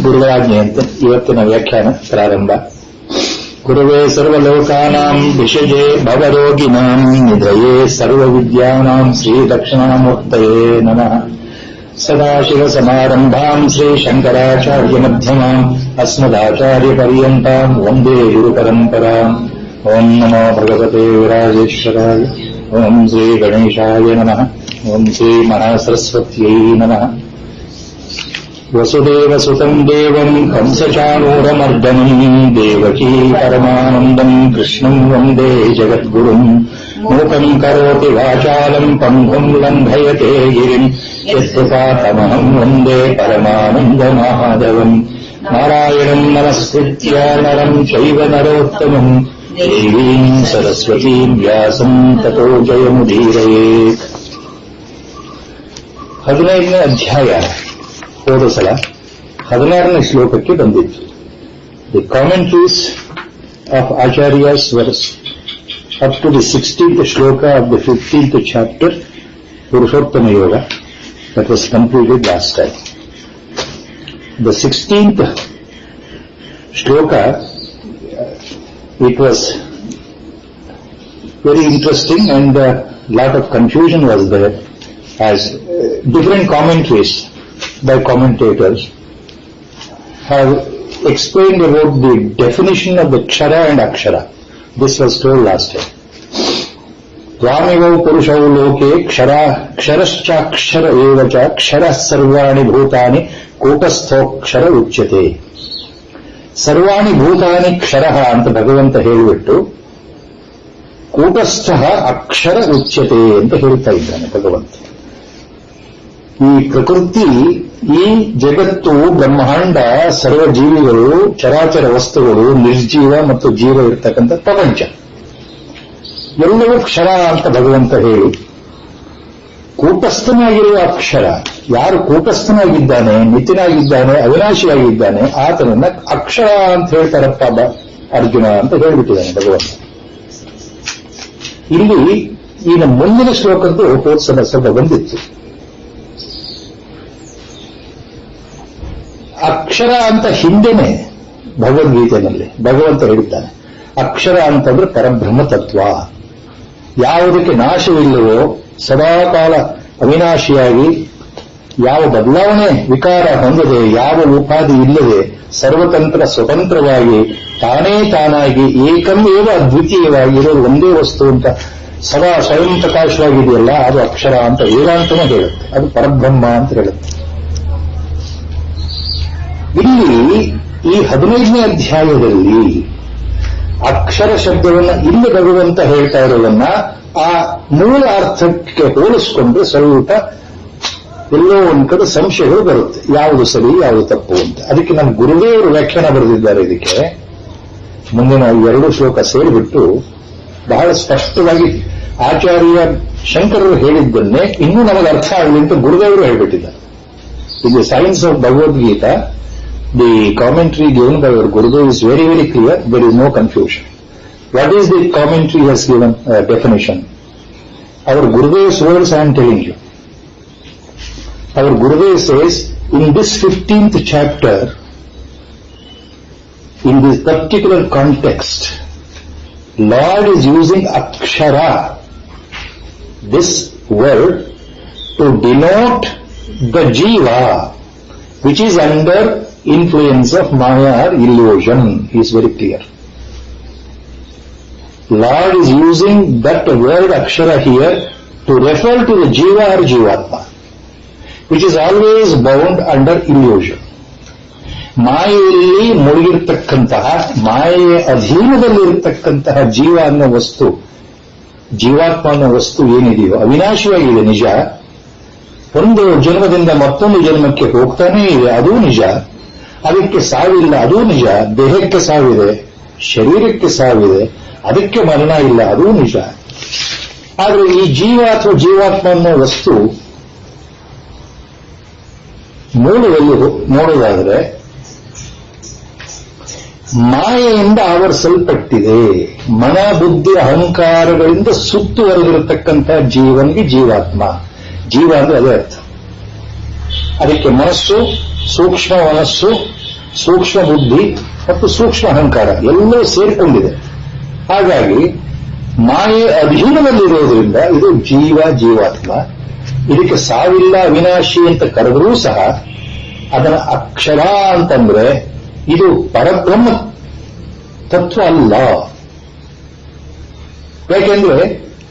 ಗುರುವಾಜ್ಞೆಯಂತೆ ಇವತ್ತಿನ ವ್ಯಾಖ್ಯಾನ ಪ್ರಾರಂಭ. ಗುರುವೇ ಸರ್ವಲೋಕಾನಾಂ ವಿಷಜೇ ಭವರೋಗಿಣಾಂ ನಿಧಯೇ ಸರ್ವವಿದ್ಯಾನಾಂ ಶ್ರೀ ದಕ್ಷಿಣಾಮೂರ್ತಯೇ ನಮಃ. ಸದಾಶಿವಸಮಾರಂಭಾಂ ಶ್ರೀ ಶಂಕರಾಚಾರ್ಯ ಮಧ್ಯಮಾಂ ಅಸ್ಮದಾಚಾರ್ಯಪರ್ಯಂತಾಂ ವಂದೇ ಗುರುಪರಂಪರಾಂ. ಓಂ ನಮೋ ಭಗವತೆ ವಿರಾಜೇಶ್ವರಾಯ. ಓಂ ಶ್ರೀ ಗಣೇಶಾಯ ನಮಃ. ಓಂ ಶ್ರೀ ಮಹಾಸರಸ್ವತ್ಯೈ ನಮಃ. ವಸುದೇವಸುತಂ ದೇವಂ ಕಂಸಚಾಣೂರಮರ್ದನಂ ದೇವಕೀ ಪರಮಾನಂದಂ ಕೃಷ್ಣಂ ವಂದೇ ಜಗದ್ಗುರುಂ. ಮೂಕಂ ಕರೋತಿ ವಾಚಾಲಂ ಪಂಗುಂ ಲಂಘಯತೆ ಗಿರಿಂ ಯತ್ಕೃಪಾತಮಹಂ ವಂದೇ ಪರಮಾನಂದಮಾಧವಂ. ನಾರಾಯಣಂ ನಮಸ್ಕೃತ್ಯ ನರಂ ಚೈವ ನರೋತ್ತಮಂ ದೇವೀಂ ಸರಸ್ವತೀಂ ವ್ಯಾಸಂ ತತೋ ಜಯಮುದೀರಯೇತ್. 15ನೇ ಅಧ್ಯಾಯ ಹೋದ ಸಲ 16ನೇ ಶ್ಲೋಕಕ್ಕೆ ಬಂದಿತ್ತು. The commentaries of acharyas was up to the 16th shloka of the 15th chapter Purushottama Yoga. That was completed last time. The 16th shloka, it was very interesting and a lot of confusion was there as different commentaries by commentators have explained about the definition of the kshara and akshara. This was told last time. Tvamivau purushau loke ksharascha evacha kshara sarvani bhutani kutastho kshara uchyate. ಸರ್ವಾಣಿ ಭೂತಾನಿ ಕ್ಷರಃ ಅಂತ ಭಗವಂತ ಹೇಳಿಬಿಟ್ಟು ಕೂಟಸ್ಥಃ ಅಕ್ಷರ ಉಚ್ಯತೆ ಅಂತ ಹೇಳ್ತಾ ಇದ್ದಾನೆ ಭಗವಂತ. ಈ ಪ್ರಕೃತಿ, ಈ ಜಗತ್ತು, ಬ್ರಹ್ಮಾಂಡ, ಸರ್ವಜೀವಿಗಳು, ಚರಾಚರ ವಸ್ತುಗಳು, ನಿರ್ಜೀವ ಮತ್ತು ಜೀವ ಇರತಕ್ಕಂಥ ಪ್ರಪಂಚ ಎಲ್ಲವೂ ಕ್ಷರ ಅಂತ ಭಗವಂತ ಹೇಳಿ, ಕೂಟಸ್ಥನಾಗಿರುವ ಅಕ್ಷರ, ಯಾರು ಕೂಟಸ್ಥನಾಗಿದ್ದಾನೆ, ನಿತಿನಾಗಿದ್ದಾನೆ, ಅವಿನಾಶಿಯಾಗಿದ್ದಾನೆ, ಆತನನ್ನ ಅಕ್ಷರ ಅಂತ ಹೇಳ್ತಾರಪ್ಪ ಅರ್ಜುನ ಅಂತ ಹೇಳಿಬಿಟ್ಟಿದ್ದಾನೆ ಭಗವಂತ. ಇಲ್ಲಿ ಈಗ ಮುಂದಿನ ಶ್ಲೋಕದ್ದು ಹೋದ್ಸಲ ಸ್ವಲ್ಪ ಬಂದಿತ್ತು. ಅಕ್ಷರ ಅಂತ ಹಿಂದೆನೆ ಭಗವದ್ಗೀತೆಯಲ್ಲಿ ಭಗವಂತ ಹೇಳಿದ್ದಾನೆ. ಅಕ್ಷರ ಅಂತಂದ್ರೆ ಪರಬ್ರಹ್ಮ ತತ್ವ. ಯಾವುದಕ್ಕೆ ನಾಶವಿಲ್ಲವೋ, ಸದಾಕಾಲ ಅವಿನಾಶಿಯಾಗಿ, ಯಾವ ಬದಲಾವಣೆ ವಿಕಾರ ಹೊಂದದೆ, ಯಾವ ಉಪಾಧಿ ಇಲ್ಲದೆ, ಸರ್ವತಂತ್ರ ಸ್ವತಂತ್ರವಾಗಿ, ತಾನೇ ತಾನಾಗಿ, ಏಕಮೇವ ಅದ್ವಿತೀಯವಾಗಿ ಇರೋದು ಒಂದೇ ವಸ್ತು ಅಂತ ಸದಾ ಸ್ವಯಂ ಪ್ರಕಾಶವಾಗಿದೆಯಲ್ಲ, ಅದು ಅಕ್ಷರ ಅಂತ ವೇದಾಂತನೇ ಹೇಳುತ್ತೆ. ಅದು ಪರಬ್ರಹ್ಮ ಅಂತ ಹೇಳುತ್ತೆ. ಇಲ್ಲಿ ಈ 15ನೇ ಅಧ್ಯಾಯದಲ್ಲಿ ಅಕ್ಷರ ಶಬ್ದವನ್ನ ಇಲ್ಲಿ ಭಗವಂತ ಹೇಳ್ತಾ ಇರೋದನ್ನ ಆ ಮೂಲ ಅರ್ಥಕ್ಕೆ ಹೋಲಿಸಿಕೊಂಡ್ರೆ ಸ್ವಲ್ಪ ಎಲ್ಲೋ ಒಂದು ಕಡೆ ಸಂಶಯಗಳು ಬರುತ್ತೆ. ಯಾವುದು ಸರಿ, ಯಾವುದು ತಪ್ಪು ಅಂತ. ಅದಕ್ಕೆ ನಮ್ಮ ಗುರುದೇವರು ವ್ಯಾಖ್ಯಾನ ಬರೆದಿದ್ದಾರೆ. ಇದಕ್ಕೆ ಮುಂದಿನ 2 ಶ್ಲೋಕ ಸೇರಿಬಿಟ್ಟು ಬಹಳ ಸ್ಪಷ್ಟವಾಗಿ ಆಚಾರ್ಯ ಶಂಕರರು ಹೇಳಿದ್ದನ್ನೇ ಇನ್ನೂ ನಮಗೆ ಅರ್ಥ ಆಗಲಿ ಅಂತ ಗುರುದೇವರು ಹೇಳಿಬಿಟ್ಟಿದ್ದಾರೆ. ಇದು science of Bhagavadgita, the commentary given by our Gurudev is very very clear. There is no confusion. What is the commentary has given definition? Our Gurudev's words I am telling you. Our Gurudev says, in this 15th chapter, in this particular context, Lord is using akshara, this word, to denote the jiva, which is under influence of maya or illusion. He is very clear. Lord is using that word akshara here to refer to the jiva or jivatma, which is always bound under illusion. ಮಾಯೆಯಲ್ಲಿ ಮುಳುಗಿರ್ತಕ್ಕಂತಹ, ಮಾಯೆಯ ಅಧೀನದಲ್ಲಿರ್ತಕ್ಕಂತಹ ಜೀವ ಅನ್ನೋ ವಸ್ತು, ಜೀವಾತ್ಮ ಅನ್ನೋ ವಸ್ತು ಏನಿದೆಯೋ ಅವಿನಾಶಿಯಾಗಿದೆ, ನಿಜ. ಒಂದು ಜನ್ಮದಿಂದ ಮತ್ತೊಂದು ಜನ್ಮಕ್ಕೆ ಹೋಗ್ತಾನೇ ಇದೆ, ಅದೂ ನಿಜ. ಅದಕ್ಕೆ ಸಾವಿಲ್ಲ, ಅದೂ ನಿಜ. ದೇಹಕ್ಕೆ ಸಾವಿದೆ, ಶರೀರಕ್ಕೆ ಸಾವಿದೆ, ಅದಕ್ಕೆ ಮರಣ ಇಲ್ಲ, ಅದೂ ನಿಜ. ಆದರೆ ಈ ಜೀವ ಅಥವಾ ಜೀವಾತ್ಮ ಅನ್ನೋ ವಸ್ತು ಮೂಲದಲ್ಲಿ ನೋಡೋದಾದರೆ ಮಾಯೆಯಿಂದ ಆವರಿಸಲ್ಪಟ್ಟಿದೆ. ಮನ, ಬುದ್ಧಿ, ಅಹಂಕಾರಗಳಿಂದ ಸುತ್ತುವರೆದಿರತಕ್ಕಂಥ ಜೀವನಿಗೆ ಜೀವಾತ್ಮ. ಜೀವ ಅಂದ್ರೆ ಅದೇ ಅರ್ಥ. ಅದಕ್ಕೆ ಮನಸ್ಸು, ಸೂಕ್ಷ್ಮ ಮನಸ್ಸು, ಸೂಕ್ಷ್ಮ ಬುದ್ಧಿ ಮತ್ತು ಸೂಕ್ಷ್ಮ ಅಹಂಕಾರ ಎಲ್ಲವೂ ಸೇರಿಕೊಂಡಿದೆ. ಹಾಗಾಗಿ ಮಾಯೆ ಅಧೀನದಲ್ಲಿರೋದ್ರಿಂದ ಇದು ಜೀವಾತ್ಮ. ಇದಕ್ಕೆ ಸಾವಿಲ್ಲ, ಅವಿನಾಶಿ ಅಂತ ಕರೆದರೂ ಸಹ ಅದರ ಅಕ್ಷರ ಅಂತಂದ್ರೆ ಇದು ಪರಬ್ರಹ್ಮ ತತ್ವ ಅಲ್ಲ. ಯಾಕೆಂದ್ರೆ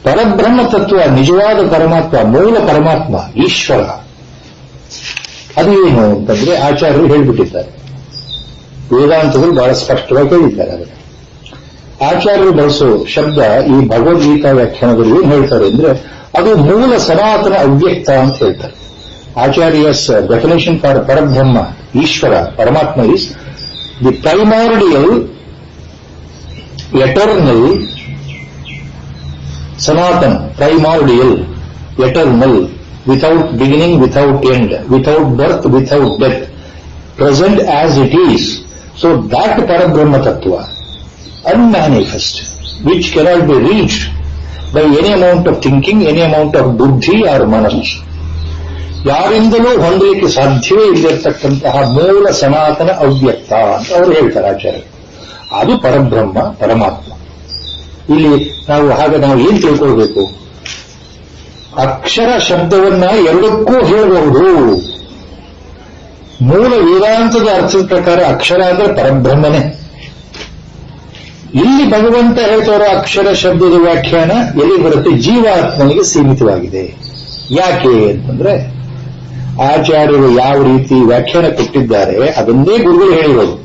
ಪರಬ್ರಹ್ಮ ತತ್ವ ನಿಜವಾದ ಪರಮಾತ್ಮ, ಮೂಲ ಪರಮಾತ್ಮ ಈಶ್ವರ. ಅದು ಏನು ಅಂತಂದ್ರೆ ಆಚಾರ್ಯರು ಹೇಳಿಬಿಟ್ಟಿದ್ದಾರೆ. ವೇದಾಂತಗಳು ಬಹಳ ಸ್ಪಷ್ಟವಾಗಿ ಹೇಳಿದ್ದಾರೆ. ಅದನ್ನು ಆಚಾರ್ಯರು ಬಳಸೋ ಶಬ್ದ ಈ ಭಗವದ್ಗೀತಾ ವ್ಯಾಖ್ಯಾನದಲ್ಲಿ ಏನು ಹೇಳ್ತಾರೆ ಅಂದ್ರೆ ಅದು ಮೂಲ ಸನಾತನ ಅವ್ಯಕ್ತ ಅಂತ ಹೇಳ್ತಾರೆ. ಆಚಾರ್ಯಸ್ ಡೆಫಿನೇಷನ್ ಫಾರ್ ಪರಬ್ರಹ್ಮ, ಈಶ್ವರ, ಪರಮಾತ್ಮ ಇಸ್ ದಿ ಪ್ರೈಮಾರ್ಡಿಯಲ್, ಎಟರ್ನಲ್, ಸನಾತನ, primordial, eternal, without beginning, without end, without birth, without death, present as it is. So that Parabrahma Tattva, unmanifest, which cannot be reached by any amount of thinking, any amount of buddhi or manas. ಯಾರಿಂದಲೂ ಹೊಂದಲಿಕ್ಕೆ ಸಾಧ್ಯವೇ ಇಲ್ಲಿರ್ತಕ್ಕಂತಹ ಮೂಲ ಸನಾತನ ಅವ್ಯಕ್ತ ಅಂತ ಅವರು ಹೇಳ್ತಾರೆ ಆಚಾರ್ಯರು. ಅದು ಪರಬ್ರಹ್ಮ, ಪರಮಾತ್ಮ. ಇಲ್ಲಿ ನಾವು ಏನ್ ತಿಳ್ಕೊಳ್ಬೇಕು? ಅಕ್ಷರ ಶಬ್ದವನ್ನ ಎರಡಕ್ಕೂ ಹೇಳಬಹುದು. ಮೂಲ ವೇದಾಂತದ ಅರ್ಥದ ಪ್ರಕಾರ ಅಕ್ಷರ ಅಂದ್ರೆ ಪರಬ್ರಹ್ಮನೇ. ಇಲ್ಲಿ ಭಗವಂತ ಹೇಳ್ತಾರೋ ಅಕ್ಷರ ಶಬ್ದದ ವ್ಯಾಖ್ಯಾನ ಎಲ್ಲಿ ಬರುತ್ತೆ? ಜೀವಾತ್ಮನಿಗೆ ಸೀಮಿತವಾಗಿದೆ. ಯಾಕೆ ಅಂತಂದ್ರೆ ಆಚಾರ್ಯರು ಯಾವ ರೀತಿ ವ್ಯಾಖ್ಯಾನ ಕೊಟ್ಟಿದ್ದಾರೆ ಅದನ್ನೇ ಗುರುಗಳು ಹೇಳಿರೋದು.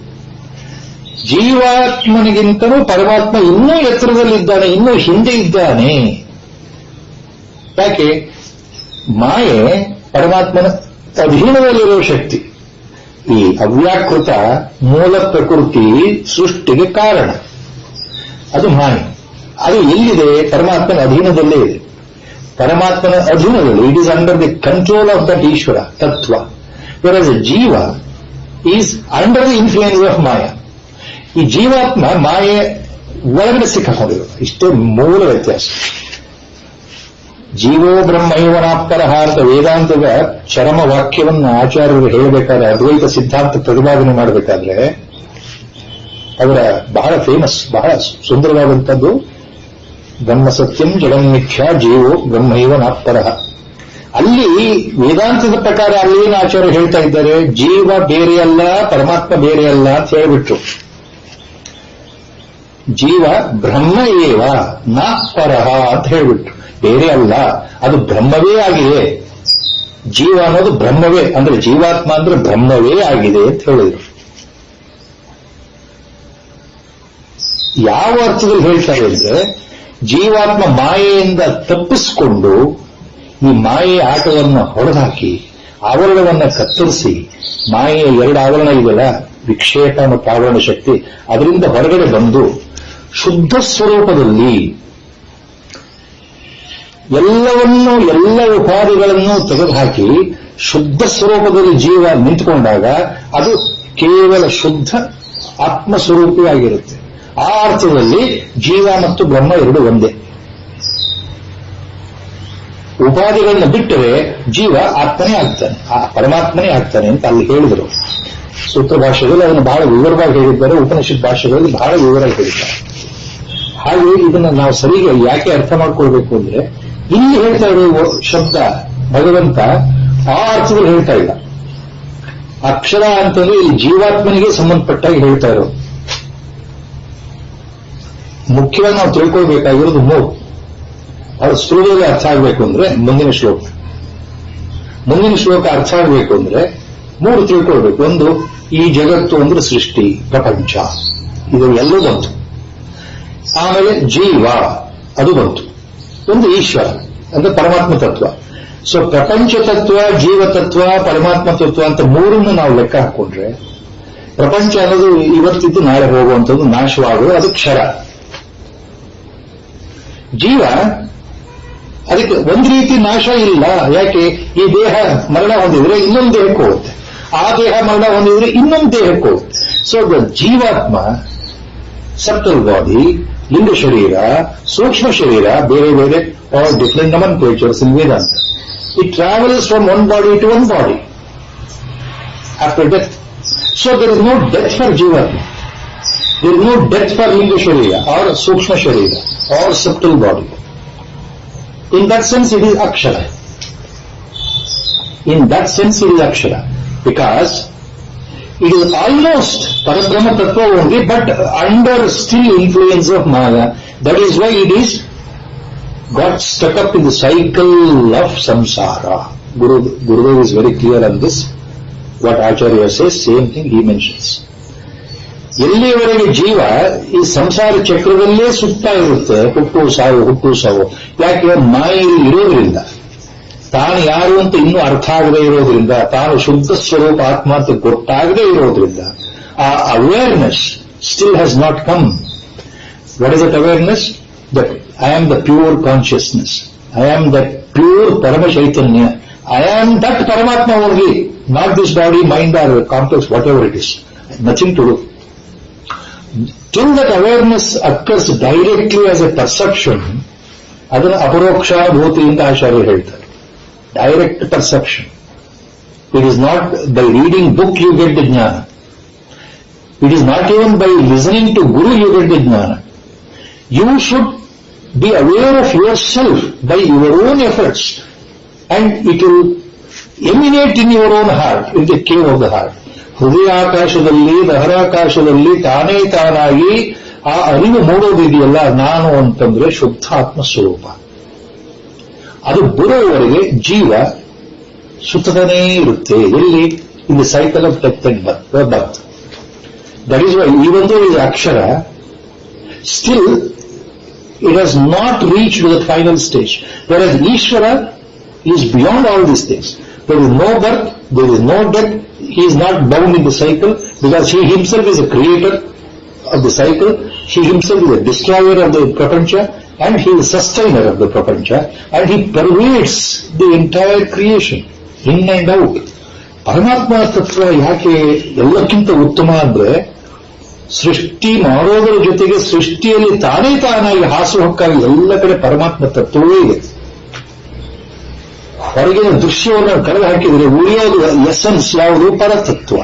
ಜೀವಾತ್ಮನಿಗಿಂತಲೂ ಪರಮಾತ್ಮ ಇನ್ನೂ ಎತ್ತರದಲ್ಲಿದ್ದಾನೆ, ಇನ್ನೂ ಹಿಂದೆ ಇದ್ದಾನೆ. ಯಾಕೆ? ಮಾಯೆ ಪರಮಾತ್ಮನ ಅಧೀನದಲ್ಲಿರುವ ಶಕ್ತಿ. ಈ ಅವ್ಯಾಕೃತ ಮೂಲ ಪ್ರಕೃತಿ ಸೃಷ್ಟಿಗೆ ಕಾರಣ ಅದು ಮಾಯೆ. ಅದು ಎಲ್ಲಿದೆ? ಪರಮಾತ್ಮನ ಅಧೀನದಲ್ಲೇ ಇದೆ. ಪರಮಾತ್ಮನ ಅಧೀನದಲ್ಲಿ it is under the control of that Ishwara tattva. Whereas jiva is under the influence of maya. ಈ ಜೀವಾತ್ಮ ಮಾಯೆ ಒಳಗಡೆ ಸಿಕ್ಕಾಕೊಂಡಿರೋದು. ಇಷ್ಟೇ ಮೂಲ ವ್ಯತ್ಯಾಸ. ಜೀವೋ ಬ್ರಹ್ಮೈವನಾಪ್ಪರಹ ಅಂತ ವೇದಾಂತದ ಚರಮ ವಾಕ್ಯವನ್ನು ಆಚಾರ್ಯರು ಹೇಳಬೇಕಾದ್ರೆ, ಅದ್ವೈತ ಸಿದ್ಧಾಂತ ಪ್ರತಿಪಾದನೆ ಮಾಡಬೇಕಾದ್ರೆ ಅವರ ಬಹಳ ಫೇಮಸ್, ಬಹಳ ಸುಂದರವಾದಂಥದ್ದು ಬ್ರಹ್ಮ ಸತ್ಯಂ ಜಗನ್ಮಿಥ್ಯಾ ಜೀವೋ ಬ್ರಹ್ಮೈವನಾಪ್ಪರಹ. ಅಲ್ಲಿ ವೇದಾಂತದ ಪ್ರಕಾರ ಅಲ್ಲೇನು ಆಚಾರ್ಯರು ಹೇಳ್ತಾ ಇದ್ದಾರೆ? ಜೀವ ಬೇರೆಯಲ್ಲ, ಪರಮಾತ್ಮ ಬೇರೆಯಲ್ಲ ಅಂತ ಹೇಳಿಬಿಟ್ರು. ಜೀವ ಬ್ರಹ್ಮ ಏವ ನ ಪರಹ ಅಂತ ಹೇಳಿಬಿಟ್ರು. ಬೇರೆ ಅಲ್ಲ, ಅದು ಬ್ರಹ್ಮವೇ ಆಗಿದೆ. ಜೀವ ಅನ್ನೋದು ಬ್ರಹ್ಮವೇ, ಅಂದ್ರೆ ಜೀವಾತ್ಮ ಅಂದ್ರೆ ಬ್ರಹ್ಮವೇ ಆಗಿದೆ ಅಂತ ಹೇಳಿದ್ರು. ಯಾವ ಅರ್ಥದಲ್ಲಿ ಹೇಳ್ತಾರೆ ಅಂದ್ರೆ ಜೀವಾತ್ಮ ಮಾಯೆಯಿಂದ ತಪ್ಪಿಸಿಕೊಂಡು ಈ ಮಾಯೆಯ ಆಟವನ್ನು ಹೊಡೆದಾಕಿ ಆವರಣವನ್ನು ಕತ್ತರಿಸಿ, ಮಾಯೆಯ ಎರಡು ಆವರಣ ಇದೆಯಲ್ಲ, ವಿಕ್ಷೇಪ ಮತ್ತು ಆವರಣ ಶಕ್ತಿ, ಅದರಿಂದ ಹೊರಗಡೆ ಬಂದು ಶುದ್ಧ ಸ್ವರೂಪದಲ್ಲಿ ಎಲ್ಲ ಉಪಾಧಿಗಳನ್ನು ತೆಗೆದುಹಾಕಿ ಶುದ್ಧ ಸ್ವರೂಪದಲ್ಲಿ ಜೀವ ನಿಂತುಕೊಂಡಾಗ ಅದು ಕೇವಲ ಶುದ್ಧ ಆತ್ಮಸ್ವರೂಪಿಯಾಗಿರುತ್ತೆ. ಆ ಅರ್ಥದಲ್ಲಿ ಜೀವ ಮತ್ತು ಬ್ರಹ್ಮ ಎರಡು ಒಂದೇ. ಉಪಾಧಿಗಳನ್ನ ಬಿಟ್ಟರೆ ಜೀವ ಆತ್ಮನೇ ಆಗ್ತಾನೆ, ಆ ಪರಮಾತ್ಮನೇ ಆಗ್ತಾನೆ ಅಂತ ಅಲ್ಲಿ ಹೇಳಿದರು. ಸೂತ್ರ ಭಾಷೆಗಳಲ್ಲಿ ಅದನ್ನು ಬಹಳ ವಿವರವಾಗಿ ಹೇಳಿದ್ದಾರೆ, ಉಪನಿಷತ್ ಭಾಷೆಗಳಲ್ಲಿ ಬಹಳ ವಿವರವಾಗಿ ಹೇಳಿದ್ದಾರೆ. ಹಾಗೆ ಇದನ್ನ ನಾವು ಸರಿಗೆ ಯಾಕೆ ಅರ್ಥ ಮಾಡ್ಕೊಳ್ಬೇಕು ಅಂದ್ರೆ ಇಲ್ಲಿ ಹೇಳ್ತಾ ಇರೋ ಶಬ್ದ ಭಗವಂತ ಆ ಅರ್ಥದಲ್ಲಿ ಹೇಳ್ತಾ ಇಲ್ಲ. ಅಕ್ಷರ ಅಂತಂದ್ರೆ ಈ ಜೀವಾತ್ಮನಿಗೆ ಸಂಬಂಧಪಟ್ಟಾಗಿ ಹೇಳ್ತಾ ಇರೋದು. ಮುಖ್ಯವಾಗಿ ನಾವು ತಿಳ್ಕೊಳ್ಬೇಕಾಗಿರೋದು ಮೂರು. ಅದು ಸ್ಥೂಲದಲ್ಲಿ ಅರ್ಥ ಆಗಬೇಕು ಅಂದ್ರೆ ಮುಂದಿನ ಶ್ಲೋಕ ಅರ್ಥ ಆಗಬೇಕು ಅಂದ್ರೆ ಮೂರು ತಿಳ್ಕೊಳ್ಬೇಕು. ಒಂದು, ಈ ಜಗತ್ತು ಅಂದ್ರೆ ಸೃಷ್ಟಿ, ಪ್ರಪಂಚ, ಇದು ಎಲ್ಲವೂ ಬಂತು. ಆಮೇಲೆ ಜೀವ ಅದು ಬಂತು. ಒಂದು ಈಶ್ವರ ಅಂದ್ರೆ ಪರಮಾತ್ಮ ತತ್ವ. ಸೊ ಪ್ರಪಂಚ ತತ್ವ, ಜೀವ ತತ್ವ, ಪರಮಾತ್ಮ ತತ್ವ ಅಂತ ಮೂರನ್ನು ನಾವು ಲೆಕ್ಕ ಹಾಕೊಂಡ್ರೆ ಪ್ರಪಂಚ ಅನ್ನೋದು ಇವತ್ತಿದ್ದು ನಾಳೆ ಹೋಗುವಂಥದ್ದು, ನಾಶವಾಗುವ, ಅದು ಕ್ಷರ. ಜೀವ ಅದಕ್ಕೆ ಒಂದು ರೀತಿ ನಾಶ ಇಲ್ಲ. ಯಾಕೆ? ಈ ದೇಹ ಮರಣ ಹೊಂದಿದ್ರೆ ಇನ್ನೊಂದು ದೇಹಕ್ಕೆ ಹೋಗುತ್ತೆ, ಆ ದೇಹ ಮರಣ ಹೊಂದಿದ್ರೆ ಇನ್ನೊಂದು ದೇಹಕ್ಕೆ ಹೋಗುತ್ತೆ. ಸೊ ದ ಜೀವಾತ್ಮ, ಸಬ್ಟಲ್ ಬಾಡಿ, ಲಿಂಗ ಶರೀರ, ಸೂಕ್ಷ್ಮ ಶರೀರ, ಬೇರೆ ಬೇರೆ all different nomenclatures in Vedanta. It travels from one body to one body after death. So there is no death for Jiva. There is no death for Linga Sharira or Sukshma Sharira or subtle body. In that sense it is Akshara. In that sense it is Akshara. Because it is almost Parabrahma Tattva only, but under still influence of Maya. That is why it is got stuck up in the cycle of samsara. Gurudev is very clear on this. What Acharya says, same thing he mentions. ಎಲ್ಲಿಯವರೆಗೆ ಜೀವ ಈ ಸಂಸಾರ ಚಕ್ರದಲ್ಲೇ ಸುತ್ತಾ ಇರುತ್ತೆ, ಹುಟ್ಟು ಸಾವು. ಯಾಕೆ? ಮಾಯೆಯಲ್ಲಿ ಇರೋದ್ರಿಂದ, ತಾನು ಯಾರು ಅಂತ ಇನ್ನೂ ಅರ್ಥ ಆಗದೇ ಇರೋದ್ರಿಂದ, ತಾನು ಶುದ್ಧ ಸ್ವರೂಪ ಆತ್ಮ ಅಂತ ಗೊತ್ತಾಗದೇ ಇರೋದ್ರಿಂದ, ಆ awareness still has not come. What is that awareness? That I am the pure consciousness, I am that pure ಪರಮ ಚೈತನ್ಯ, ಐ ಆಮ್ ದಟ್ ಪರಮಾತ್ಮ only, not this body, mind or complex, whatever it is, nothing to do. Till that awareness occurs directly as a perception, ಅದನ್ನು ಅಪರೋಕ್ಷ ಭೂತಿ ಅಂತ ಆಚಾರ್ಯರು ಹೇಳ್ತಾರೆ. Direct perception. It is not by reading book you get the jnana. It is not even by listening to Guru you get the jnana. You should be aware of yourself by your own efforts, and it will emanate in your own heart, in the cave of the heart. ಹೃದಯಾಕಾಶದಲ್ಲಿ, ದಹರಾಕಾಶದಲ್ಲಿ ತಾನೇ ತಾನಾಗಿ ಆ ಅರಿವು ಮೂಡೋದಿದೆಯಲ್ಲ, ನಾನು ಅಂತಂದ್ರೆ ಶುದ್ಧ ಆತ್ಮಸ್ವರೂಪ. ಅದು ಬರೋವರೆಗೆ ಜೀವ ಸುತ್ತನೇ ಇರುತ್ತೆ. ಎಲ್ಲಿ? In the cycle of death and birth. That is why even though is ಅಕ್ಷರ, still it has not reached the final stage. Whereas Ishvara is beyond all these things. There is no birth, there is no death. He is not bound in the cycle because he himself is a creator of the cycle. He himself is a destroyer of the prapancha, and he is sustainer of the prapancha, and he pervades the entire creation in and out. ಪರಮಾತ್ಮ ತತ್ವ ಯಾಕೆ ಎಲ್ಲಕ್ಕಿಂತ ಉತ್ತಮ ಅಂದ್ರೆ, ಸೃಷ್ಟಿ ಮಾಡೋದರ ಜೊತೆಗೆ ಸೃಷ್ಟಿಯಲ್ಲಿ ತಾನೇ ತಾನಾಗಿ ಹಾಸುಹೊಕ್ಕಾಗಿ ಎಲ್ಲ ಕಡೆ ಪರಮಾತ್ಮ ತತ್ವವೇ ಇದೆ. ಹೊರಗಿನ ದೃಶ್ಯವನ್ನು ಕಳೆದು ಹಾಕಿದರೆ ಉಳಿಯೋದು ಎಸೆನ್ಸ್ ಯಾವುದು? ಪರತತ್ವ.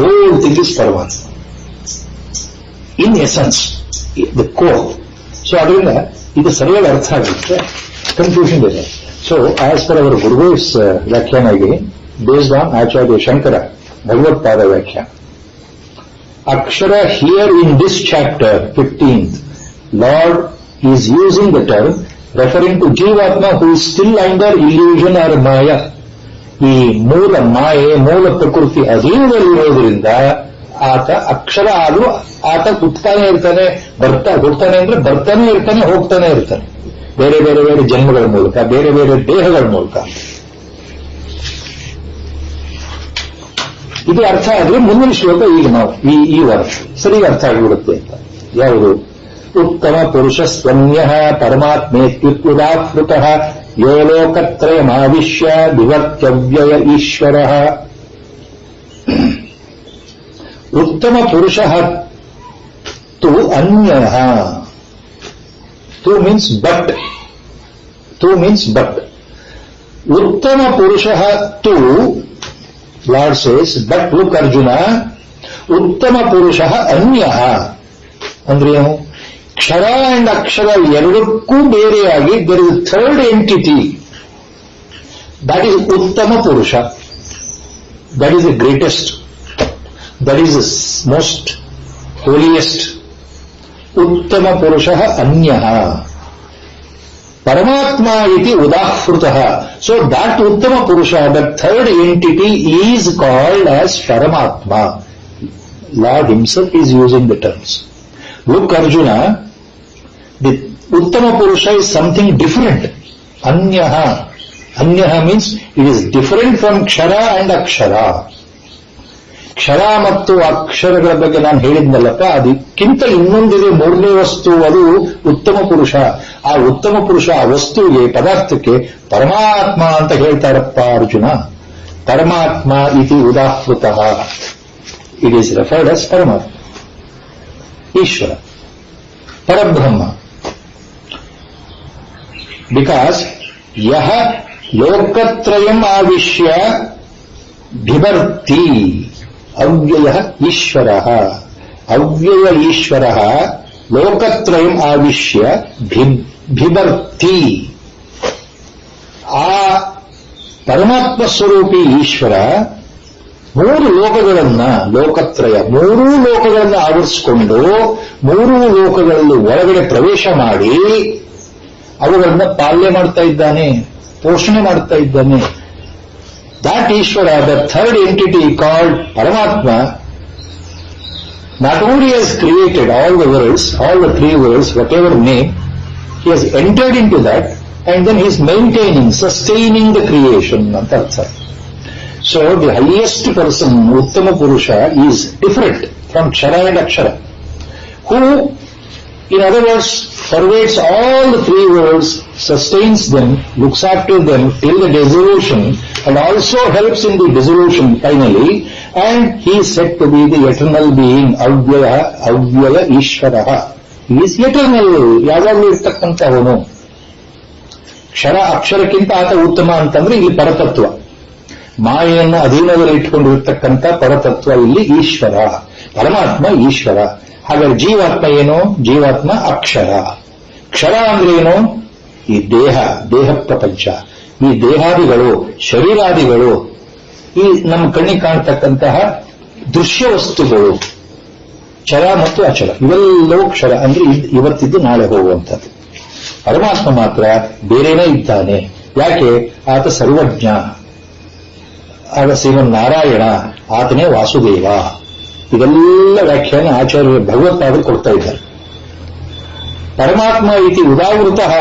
ಹೋಲ್ ಥಿಂಗ್ ಇಸ್ ಪರಮಾತ್ಮ ಇನ್ ಎಸೆನ್ಸ್, ದ ಕೋರ್. ಸೊ ಅದರಿಂದ ಇದು ಸರಿಯಾಗಿ ಅರ್ಥ ಆಗುತ್ತೆ, ಕನ್ಫ್ಯೂಷನ್ ಇದೆ. ಸೊ ಆಸ್ ಪರ್ ಅವರ್ ಗುರುದೇವ್ಸ್ ವ್ಯಾಖ್ಯಾನ ಆಗಿ ಬೇಸ್ಡ್ ಆನ್ ಆಚಾರ್ಯ ಶಂಕರ ಭಗವತ್ಪಾದ ವ್ಯಾಖ್ಯಾನ. Akshara here in this chapter 15th, Lord is using the term referring to Jivatma who is still under illusion or Maya. ಈ ಮೂಲ ಮಾಯೆ, ಮೂಲ ಪ್ರಕೃತಿ ಅಧೀನದಲ್ಲಿರೋದ್ರಿಂದ ಆತ ಅಕ್ಷರ ಆದ್ರೂ ಆತ ಹುಟ್ತಾನೆ ಇರ್ತಾನೆ, ಹುಟ್ತಾನೆ ಅಂದ್ರೆ ಬರ್ತಾನೆ ಇರ್ತಾನೆ, ಹೋಗ್ತಾನೆ ಇರ್ತಾನೆ, ಬೇರೆ ಬೇರೆ ಬೇರೆ ಜನ್ಮಗಳ ಮೂಲಕ, ಬೇರೆ ಬೇರೆ ದೇಹಗಳ ಮೂಲಕ. ಇದು ಅರ್ಥ ಆದ್ರೆ ಮುಂದಿನ ಶ್ಲೋಕ ಈಗ ನಾವು ಈ ವಾರ ಸರಿಗೆ ಅರ್ಥ ಆಗಿಬಿಡುತ್ತೆ ಅಂತ. ಯಾವುದು? ಉತ್ತಮ ಪುರುಷ ಸ್ವನ್ಯ ಪರಮಾತ್ಮೇತ್ಯುದಾಹೃತಃ ಯೋ ಲೋಕತ್ರಯಮಾವಿಶ್ಯ ವಿವರ್ತ್ಯವ್ಯಯ ಈಶ್ವರ. ಉತ್ತಮ ಪುರುಷ ತು ಅನ್ಯ. ತು ಮೀನ್ಸ್ ಬಟ್. ಉತ್ತಮ ಪುರುಷ ತು, Lord says, but look Arjuna, uttama purusha anyah. ಅಂದ್ರೆ ಏನು? ಕ್ಷರ ಅಂಡ್ ಅಕ್ಷರ ಎರಡಕ್ಕೂ ಬೇರೆಯಾಗಿ there is a third entity. That is uttama purusha. That is the greatest. That is the most holiest. Uttama purusha anyah. Paramatma iti udahritah. So that Uttama Purusha, that third entity is called as Paramatma. Lord himself is using the terms. Look Arjuna, the Uttama Purusha is something different. Anyaha. Anyaha means it is different from Kshara and Akshara. ಕ್ಷರ ಮತ್ತು ಅಕ್ಷರಗಳ ಬಗ್ಗೆ ನಾನು ಹೇಳಿದ್ನಲ್ಲಪ್ಪ, ಅದಕ್ಕಿಂತ ಇನ್ನೊಂದಿದೆ, ಮೂರನೇ ವಸ್ತು, ಅದು ಉತ್ತಮ ಪುರುಷ. ಆ ಉತ್ತಮ ಪುರುಷ ಆ ವಸ್ತುವಿಗೆ, ಪದಾರ್ಥಕ್ಕೆ ಪರಮಾತ್ಮ ಅಂತ ಹೇಳ್ತಾರಪ್ಪ ಅರ್ಜುನ. ಪರಮಾತ್ಮ ಇತಿ ಉದಾಹೃತಃ. ಇಟ್ ಈಸ್ ರೆಫರ್ಡ್ ಆಸ್ ಪರಮಾತ್ಮ, ಈಶ್ವರ, ಪರಬ್ರಹ್ಮ. ಬಿಕಾಸ್ ಯಹ ಲೋಕತ್ರಯಂ ಆವಿಶ್ಯ ಬಿಭರ್ತಿ. ಅವ್ಯಯ ಈಶ್ವರ. ಅವ್ಯಯ ಈಶ್ವರ ಲೋಕತ್ರಯಂ ಆವಿಶ್ಯ ಬಿಭರ್ತಿ. ಆ ಪರಮಾತ್ಮ ಸ್ವರೂಪಿ ಈಶ್ವರ ಮೂರು ಲೋಕಗಳನ್ನ, ಲೋಕತ್ರಯ ಮೂರೂ ಲೋಕಗಳನ್ನು ಆವರಿಸಿಕೊಂಡು ಮೂರೂ ಲೋಕಗಳಲ್ಲಿ ಒಳಗಡೆ ಪ್ರವೇಶ ಮಾಡಿ ಅವುಗಳನ್ನ ಪಾಲನೆ ಮಾಡ್ತಾ ಇದ್ದಾನೆ, ಪೋಷಣೆ ಮಾಡ್ತಾ ಇದ್ದಾನೆ. That Ishvara, the third entity called Paramatma, not only has created all the worlds, all the three worlds, whatever name, he has entered into that and then he is maintaining, sustaining the creation. So the highest person, Uttama Purusha, is different from Kshara and Akshara, who, in other words, pervades all the three worlds, sustains them, looks after them till the dissolution, and also helps in the dissolution finally, and he is said to be the eternal being, Avyaya Ishvara. He is eternal, ಯಾವಾಗಲೂ ಇರ್ತಕ್ಕಂಥವನು. ಕ್ಷರ ಅಕ್ಷರಕ್ಕಿಂತ ಆತ ಉತ್ತಮ ಅಂತಂದ್ರೆ ಇಲ್ಲಿ ಪರತತ್ವ, ಮಾಯೆಯನ್ನು ಅಧೀನದಲ್ಲಿ ಇಟ್ಟುಕೊಂಡಿರ್ತಕ್ಕಂಥ ಪರತತ್ವ ಇಲ್ಲಿ ಈಶ್ವರ, ಪರಮಾತ್ಮ ಈಶ್ವರ. ಹಾಗಾದ್ರೆ ಜೀವಾತ್ಮ ಏನು? ಜೀವಾತ್ಮ ಅಕ್ಷರ. ಕ್ಷರ ಅಂದ್ರೆ ಏನು? ಈ ದೇಹ ಪ್ರಪಂಚ, ಈ ದೇಹಾದಿಗಳು, ಶರೀರಾದಿಗಳು, ಈ ನಮ್ಮ ಕಣ್ಣಿಗೆ ಕಾಣತಕ್ಕಂತಹ ದೃಶ್ಯ ವಸ್ತುಗಳು, ಚರ ಮತ್ತು ಅಚರ, ಇವೆಲ್ಲವೂ ಕ್ಷರ ಅಂದ್ರೆ ಇವತ್ತಿದ್ದು ನಾಳೆ ಹೋಗುವಂಥದ್ದು. ಪರಮಾತ್ಮ ಮಾತ್ರ ಬೇರೆನೇ ಇದ್ದಾನೆ. ಯಾಕೆ? ಆತ ಸರ್ವಜ್ಞ. ಆಗ ಶ್ರೀಮನ್ನಾರಾಯಣ, ಆತನೇ ವಾಸುದೇವ. ಇದೆಲ್ಲ ವ್ಯಾಖ್ಯಾನ ಆಚಾರ್ಯ ಭಗವತ್ಪಾದರು ಕೊಡ್ತಾ ಇದ್ದಾರೆ. ಪರಮಾತ್ಮ ಇತಿ ಉದಾವೃತಃ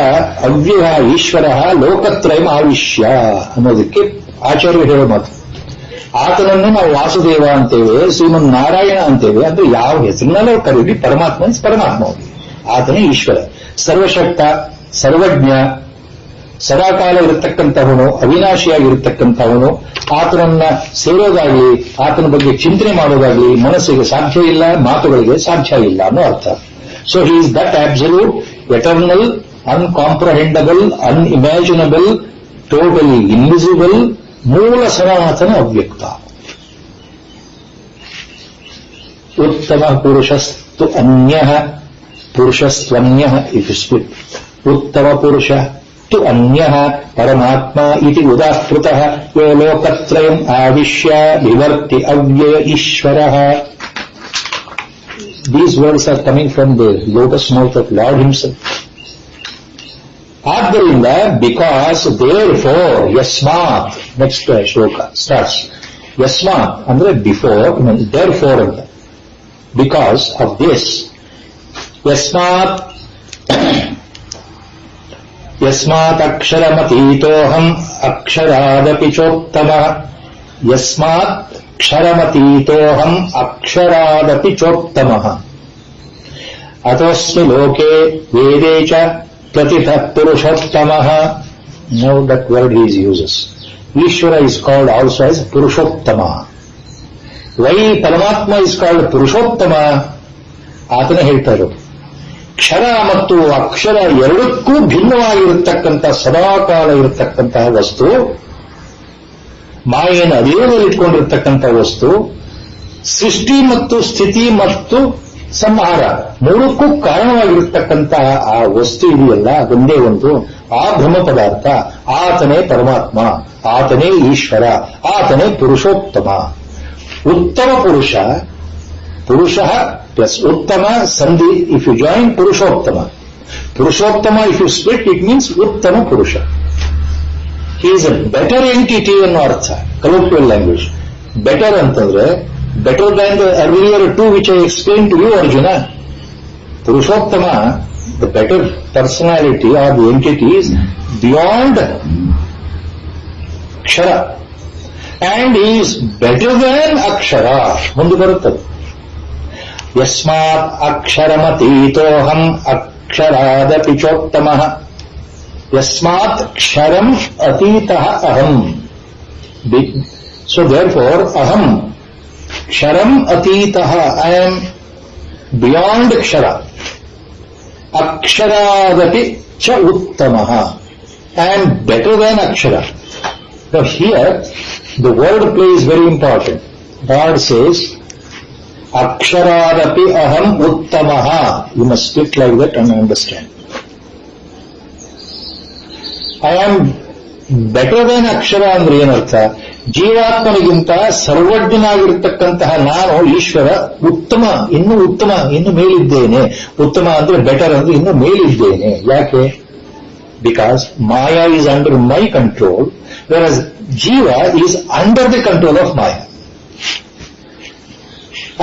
ಅವ್ಯಯ ಈಶ್ವರ ಲೋಕತ್ರಯಂ ಆವಿಶ್ಯ ಅನ್ನೋದಕ್ಕೆ ಆಚಾರ್ಯರು ಹೇಳೋ ಮಾತು. ಆತನನ್ನು ನಾವು ವಾಸುದೇವ ಅಂತೇವೆ, ಶ್ರೀಮನ್ನಾರಾಯಣ ಅಂತೇವೆ. ಅಂದ್ರೆ ಯಾವ ಹೆಸರಿನಲ್ಲೂ ಕರೀಲಿ, ಪರಮಾತ್ಮ ಪರಮಾತ್ಮ, ಆತನೇ ಈಶ್ವರ. ಸರ್ವಶಕ್ತ, ಸರ್ವಜ್ಞ, ಸದಾಕಾಲ ಇರತಕ್ಕಂಥವನು, ಅವಿನಾಶಿಯಾಗಿರತಕ್ಕಂಥವನು. ಆತನನ್ನ ಸೇರೋದಾಗ್ಲಿ, ಆತನ ಬಗ್ಗೆ ಚಿಂತನೆ ಮಾಡೋದಾಗ್ಲಿ ಮನಸ್ಸಿಗೆ ಸಾಧ್ಯ ಇಲ್ಲ, ಮಾತುಗಳಿಗೆ ಸಾಧ್ಯ ಇಲ್ಲ ಅನ್ನೋ ಅರ್ಥ. So he is that absolute, eternal, uncomprehendable, unimaginable, totally invisible, ಮೂಲ ಸನಾತನ ಅವ್ಯಕ್ತ. ಉತ್ತಮ ಪುರುಷಸ್ತು ಅನ್ಯಃ ಪುರುಷಸ್ತ್ವನ್ಯಃ ಇತಿ ಸ್ಮಿತ್. ಉತ್ತಮ ಪುರುಷ ತು ಅನ್ಯಃ ಪರಮಾತ್ಮ ಇತಿ ಉದಾಹೃತಃ ಯೋ ಲೋಕತ್ರಯಂ ಆವಿಶ್ಯ ವಿವರ್ತಿ ಅವ್ಯಯ ಈಶ್ವರಃ. These words are coming from the lotus mouth of Lord himself. ಆದ್ದರಿಂದ ಬಿಕಾಸ್, therefore, ಯಸ್ಮಾತ್, ನೆಕ್ಸ್ಟ್ ಶ್ಲೋಕ ಸ್ಟಾರ್ಟ್ಸ್. ಯಸ್ಮಾತ್ ಅಂದ್ರೆ ಬಿಫೋರ್, therefore ಅಂತ. ಬಿಕಾಸ್ ಆಫ್ ದಿಸ್, ಯಸ್ಮಾತ್ ಯಸ್ಮಾತ್ ಅಕ್ಷರಮತೀತೋಹಂ ಅಕ್ಷರಾದಪಿ ಚೋತ್ತಮಃ. ಯಸ್ಮಾತ್ ಕ್ಷರಮತೀತೋಹಂ ಅಕ್ಷರಾದಪಿ ಚೋತ್ತಮಃ. ಅತೋಸ್ಮಿ ಲೋಕೆ ವೇದೇ ಚ ಪ್ರತಿತಃ ಪುರುಷೋತ್ತಮಃ. Now that word he uses. Ishvara is called also as Purushottama. Why Paramatma is called Purushottama? ಆತನೇ ಹೇಳ್ತಾರೆ, ಕ್ಷರ ಮತ್ತು ಅಕ್ಷರ ಎರಡಕ್ಕೂ ಭಿನ್ನವಾಗಿರತಕ್ಕಂಥ ಸದಾಕಾಲ ಇರತಕ್ಕಂತಹ ವಸ್ತು, ಮಾಯೆಯನ್ನು ಅಧೀನದಲ್ಲಿ ಇಟ್ಕೊಂಡಿರ್ತಕ್ಕಂಥ ವಸ್ತು, ಸೃಷ್ಟಿ ಮತ್ತು ಸ್ಥಿತಿ ಮತ್ತು ಸಂಹಾರ ಮೂರಕ್ಕೂ ಕಾರಣವಾಗಿರತಕ್ಕಂತಹ ಆ ವಸ್ತು ಇದೆಯಲ್ಲ, ಒಂದೇ ಒಂದು ಆ ಬ್ರಹ್ಮ ಪದಾರ್ಥ, ಆತನೇ ಪರಮಾತ್ಮ, ಆತನೇ ಈಶ್ವರ, ಆತನೇ ಪುರುಷೋತ್ತಮ. ಉತ್ತಮ ಪುರುಷ, ಪುರುಷ ಪ್ಲಸ್ ಉತ್ತಮ ಸಂಧಿ, ಇಫ್ ಯು ಜಾಯಿನ್ ಪುರುಷೋತ್ತಮ. ಪುರುಷೋತ್ತಮ if you split it means ಉತ್ತಮ ಪುರುಷ. He is a better entity ಅನ್ನೋ ಅರ್ಥ, ಕಲೋಕ್ವಿಯಲ್ ಲ್ಯಾಂಗ್ವೇಜ್. ಬೆಟರ್ ಅಂತಂದ್ರೆ better than the earlier two which I explained to you, Arjuna. Purushottama, the better personality or the entity is beyond Akshara. And he is better than Akshara. Mundu baruttadu. Yasmat Aksharamatiitoham Aksharadapi chottamah. Yasmat Ksharam Atitaha Aham. So therefore, Aham Ksharam Atitaha, I am beyond Kshara. Aksharadapi cha uttamaha, I am better than Akshara. Now here, the word play is very important. God says, Aksharaadapi aham uttamaha. You must speak like that and understand. I am better than ಅಕ್ಷರ ಅಂದ್ರೆ ಏನರ್ಥ? ಜೀವಾತ್ಮನಿಗಿಂತ ಸರ್ವಜ್ಞನಾಗಿರ್ತಕ್ಕಂತಹ ನಾನು ಈಶ್ವರ ಉತ್ತಮ, ಇನ್ನು ಮೇಲಿದ್ದೇನೆ. ಉತ್ತಮ ಅಂದ್ರೆ better ಅಂದ್ರೆ ಇನ್ನು ಮೇಲಿದ್ದೇನೆ. ಯಾಕೆ? Because maya is under my control, whereas jiva is under the control of maya.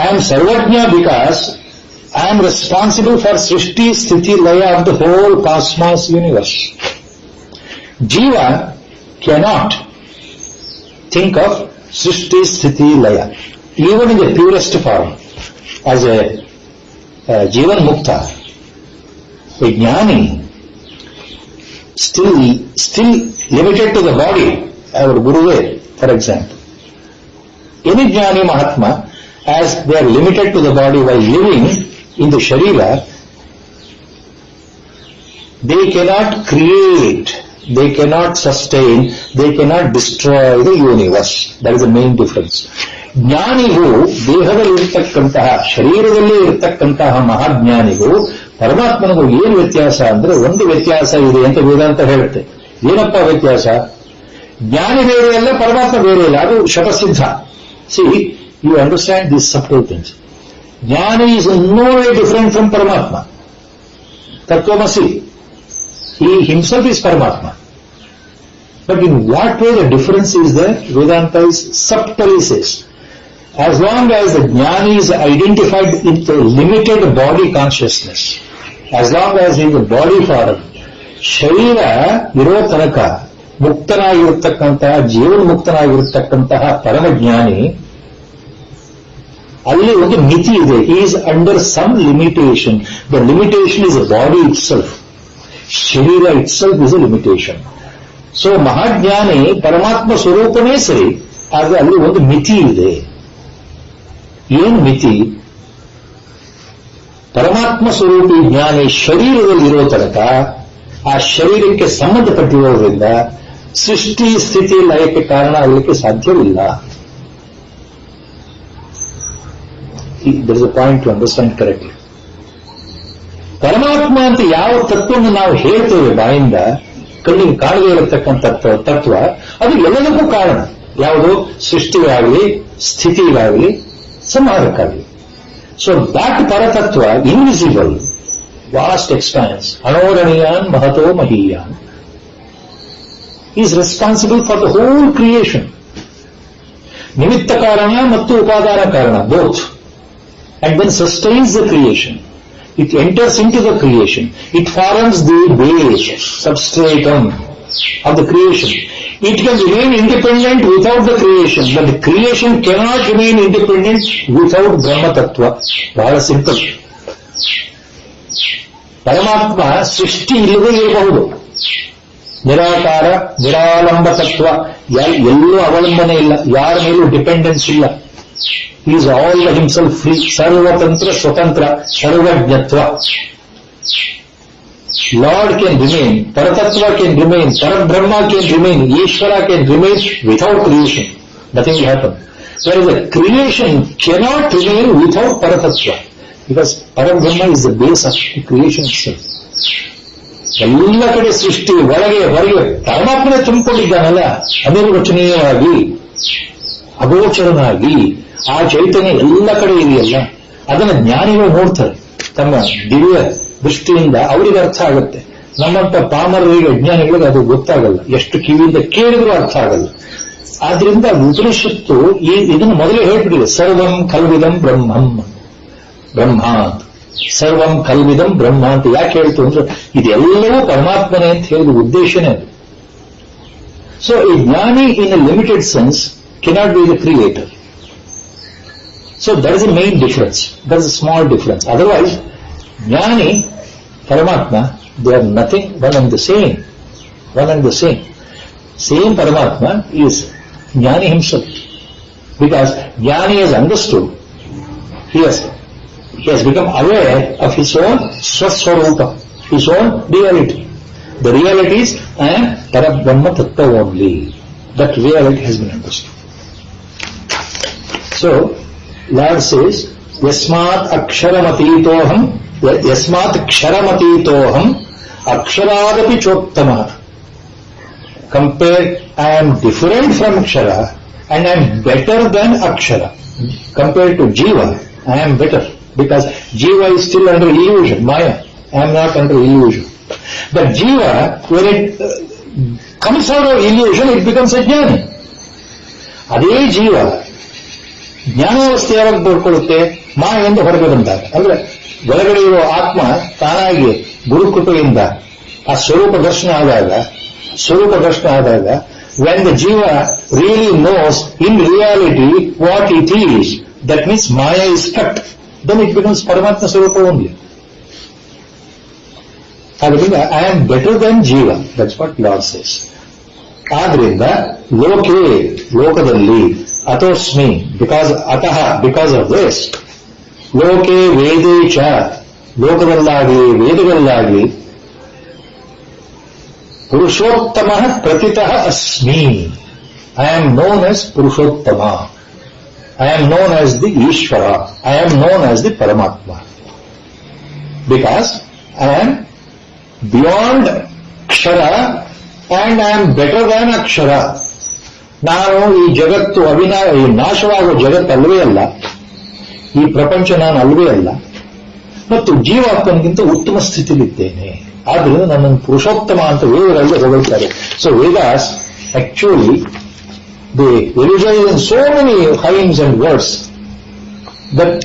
I am Sarvajna because I am responsible for Srishti, Sthiti, Laya of the whole cosmos universe. Jiva cannot think of Srishti, Sthiti, Laya, even in the purest form. As a Jivan Mukta, a Jnani, still limited to the body, our Gurudev, for example. Any Jnani Mahatma, as they are limited to the body while living in the Sharira, they cannot create, they cannot sustain, they cannot destroy the universe. That is the main difference. ಜ್ಞಾನಿಗೂ ದೇಹದಲ್ಲಿರ್ತಕ್ಕಂತಹ, ಶರೀರದಲ್ಲೇ ಇರತಕ್ಕಂತಹ ಮಹಾಜ್ಞಾನಿಗೂ ಪರಮಾತ್ಮನಿಗೂ ಏನು ವ್ಯತ್ಯಾಸ ಅಂದ್ರೆ, ಒಂದು ವ್ಯತ್ಯಾಸ ಇದೆ ಅಂತ ವೇದಾಂತ ಹೇಳುತ್ತೆ. ಏನಪ್ಪ ವ್ಯತ್ಯಾಸ? ಜ್ಞಾನಿ ಬೇರೆ ಅಲ್ಲ, ಪರಮಾತ್ಮ ಬೇರೆ ಇಲ್ಲ. ಅದು ಶತಸಿದ್ಧ. See, you understand these subtle things. Jnana is in no way different from Paramatma. Tattvamasi. He himself is Paramatma. But in what way the difference is there? Vedanta is subtly says. As long as the Jnana is identified into limited body consciousness, as long as he is a body form, Sharira iro tanaka ಮುಕ್ತನಾಗಿರತಕ್ಕಂತಹ, ಜೀವನ್ ಮುಕ್ತನಾಗಿರತಕ್ಕಂತಹ ಪರಮಜ್ಞಾನಿ ಅಲ್ಲಿ ಒಂದು ಮಿತಿ ಇದೆ. he is under some limitation. The limitation is the body itself. ಶರೀರ itself is a limitation. So ಮಹಾಜ್ಞಾನಿ ಪರಮಾತ್ಮ ಸ್ವರೂಪನೇ ಸರಿ, ಆದ್ರೆ ಅಲ್ಲಿ ಒಂದು ಮಿತಿ ಇದೆ. ಏನು ಮಿತಿ? ಪರಮಾತ್ಮ ಸ್ವರೂಪಿ ಜ್ಞಾನಿ ಶರೀರದಲ್ಲಿರೋ ತನಕ ಆ ಶರೀರಕ್ಕೆ ಸಂಬಂಧಪಟ್ಟಿರೋದ್ರಿಂದ ಸೃಷ್ಟಿ ಸ್ಥಿತಿ ಲಯಕ್ಕೆ ಕಾರಣ ಆಗಲಿಕ್ಕೆ ಸಾಧ್ಯವಿಲ್ಲ. There is a point to understand correctly. ಪರಮಾತ್ಮ ಅಂತ ಯಾವ ತತ್ವವನ್ನು ನಾವು ಹೇಳ್ತೇವೆ ಬಾಯಿಂದ, ಕಣ್ಣಿಗೆ ಕಾಣದೇ ಇರತಕ್ಕಂಥ ತತ್ವ, ಅದು ಎಲ್ಲದಕ್ಕೂ ಕಾರಣ. ಯಾವುದು? ಸೃಷ್ಟಿಗಾಗಲಿ, ಸ್ಥಿತಿಗಾಗಲಿ, ಸಂಹಾರಕ್ಕಾಗಲಿ. So that paratattva invisible, vast expanse, ಅಣೋರಣೀಯಾನ್ ಮಹತೋ ಮಹೀಯಾನ್, is responsible for the whole creation. ನಿಮಿತ್ತ ಕಾರಣ ಮತ್ತು ಉಪಾದಾನ ಕಾರಣ, both. And then sustains the creation. It enters into the creation. It forms the base, substratum of the creation. It can remain independent without the creation, but the creation cannot remain independent without Brahma Tattva. Very simple. ಪರಮಾತ್ಮ ಸೃಷ್ಟಿ ಇಲ್ಲದೇ ಇರಬಹುದು. ನಿರಾಕಾರ, ನಿರಾಲಂಬ ತತ್ವ, ಎಲ್ಲೂ ಅವಲಂಬನೆ ಇಲ್ಲ, ಯಾರ ಮೇಲೂ ಡಿಪೆಂಡೆನ್ಸ್ ಇಲ್ಲ. He is all by himself free, sarvatantra, swatantra, sarvajnatva. Lord can remain, Paratattva can remain, Parabrahma can remain, Ishvara can remain without creation. Nothing will happen. Whereas the creation cannot remain without Paratattva, because Parabrahma is the base of the creation itself. ಎಲ್ಲ ಕಡೆ ಸೃಷ್ಟಿ ಒಳಗೆ ಹೊರಗೆ ಪರಮಾತ್ಮನೇ ತುಂಬಿಕೊಂಡಿದ್ದಾನಲ್ಲ, ಅನಿರ್ವಚನೀಯವಾಗಿ, ಅಗೋಚರನಾಗಿ ಆ ಚೈತನ್ಯ ಎಲ್ಲ ಕಡೆ ಇದೆಯಲ್ಲ, ಅದನ್ನು ಜ್ಞಾನಿಗಳು ನೋಡ್ತಾರೆ ತಮ್ಮ ದಿವ್ಯ ದೃಷ್ಟಿಯಿಂದ. ಅವರಿಗೆ ಅರ್ಥ ಆಗುತ್ತೆ. ನಮ್ಮಂತ ಪಾಮರರಿಗೆ, ಅಜ್ಞಾನಿಗಳಿಗೆ ಅದು ಗೊತ್ತಾಗಲ್ಲ. ಎಷ್ಟು ಕಿವಿಯಿಂದ ಕೇಳಿದ್ರೂ ಅರ್ಥ ಆಗಲ್ಲ. ಆದ್ರಿಂದ ಉಪನಿಷತ್ತು ಇದನ್ನು ಮೊದಲೇ ಹೇಳ್ಬಿಟ್ಟಿದೆ, ಸರ್ವಂ ಕಲ್ವಿದಂ ಬ್ರಹ್ಮಂ, ಬ್ರಹ್ಮ ಅಂತ. ಸರ್ವಂ ಕಲ್ವಿದಂ ಬ್ರಹ್ಮ ಅಂತ ಯಾಕೆ ಹೇಳ್ತು ಅಂದ್ರೆ, ಇದೆಲ್ಲವೂ ಪರಮಾತ್ಮನೇ ಅಂತ ಹೇಳಿದ ಉದ್ದೇಶನೇ ಅದು. ಸೊ ಈ ಜ್ಞಾನಿ in a limited sense cannot be the creator. So that is the main difference. That is a small difference. Otherwise, Jnani, Paramatma, they are nothing, one and the same. One and the same. Same Paramatma is Jnani himself. Because Jnani has understood, he has become aware of his own Swaswarupa, his own reality. The reality is I am Parabrahma Tattva only. That reality has been understood. So, Lord says, Yasmat Aksharamatoham, Yasmat Ksharamatoham, Aksharaadapi Chottama. Compare, I am different from Akshara and I am better than Akshara. Compared to Jiva, I am better. Because Jiva is still under illusion, Maya. I am not under illusion. But Jiva, when it comes out of illusion, it becomes a jnani. ಅದೇ ಜೀವ ಜ್ಞಾನಾವಸ್ಥೆ ಯಾವಾಗ ಬರ್ಕೊಳ್ಳುತ್ತೆ, ಮಾಯೆಯಿಂದ ಹೊರಗೆ ಬಂದಾಗ. ಅಂದ್ರೆ ಒಳಗಡೆ ಇರುವ ಆತ್ಮ ತಾನಾಗಿ ಗುರುಕೃಪೆಯಿಂದ ಆ ಸ್ವರೂಪ ದರ್ಶನ ಆದಾಗ when the jiva really knows in reality what it is, that means Maya is cut, then it becomes Paramatma Swarupa only. Adrinda, I am better than jiva. That's what Lord says. Adrinda, lokadalli, atosmi, because of this, loke vedecha, lokadallagi, vedagallagi, Purushottama pratitah asmi. I am known as Purushottama. I am known as the Ishvara. I am known as the Paramatma. Because I am beyond Akshara and I am better than Akshara. ನಾನು ಈ ಜಗತ್ತು ನಾಶವಾಗುವ ಜಗತ್ತು ಅಲ್ವೇ ಅಲ್ಲ, ಈ ಪ್ರಪಂಚ ನಾನು ಅಲ್ವೇ ಅಲ್ಲ, ಮತ್ತು ಜೀವಾತ್ಮನಿಗಿಂತ ಉತ್ತಮ ಸ್ಥಿತಿಯಲ್ಲಿದ್ದೇನೆ. ಆದ್ರಿಂದ ನನ್ನನ್ನು ಪುರುಷೋತ್ತಮ ಅಂತ ವೇದಗಳಲ್ಲಿ ಹೊಗಳ್ತಾರೆ. So Vedas actually they eulogise in so many hymns and words that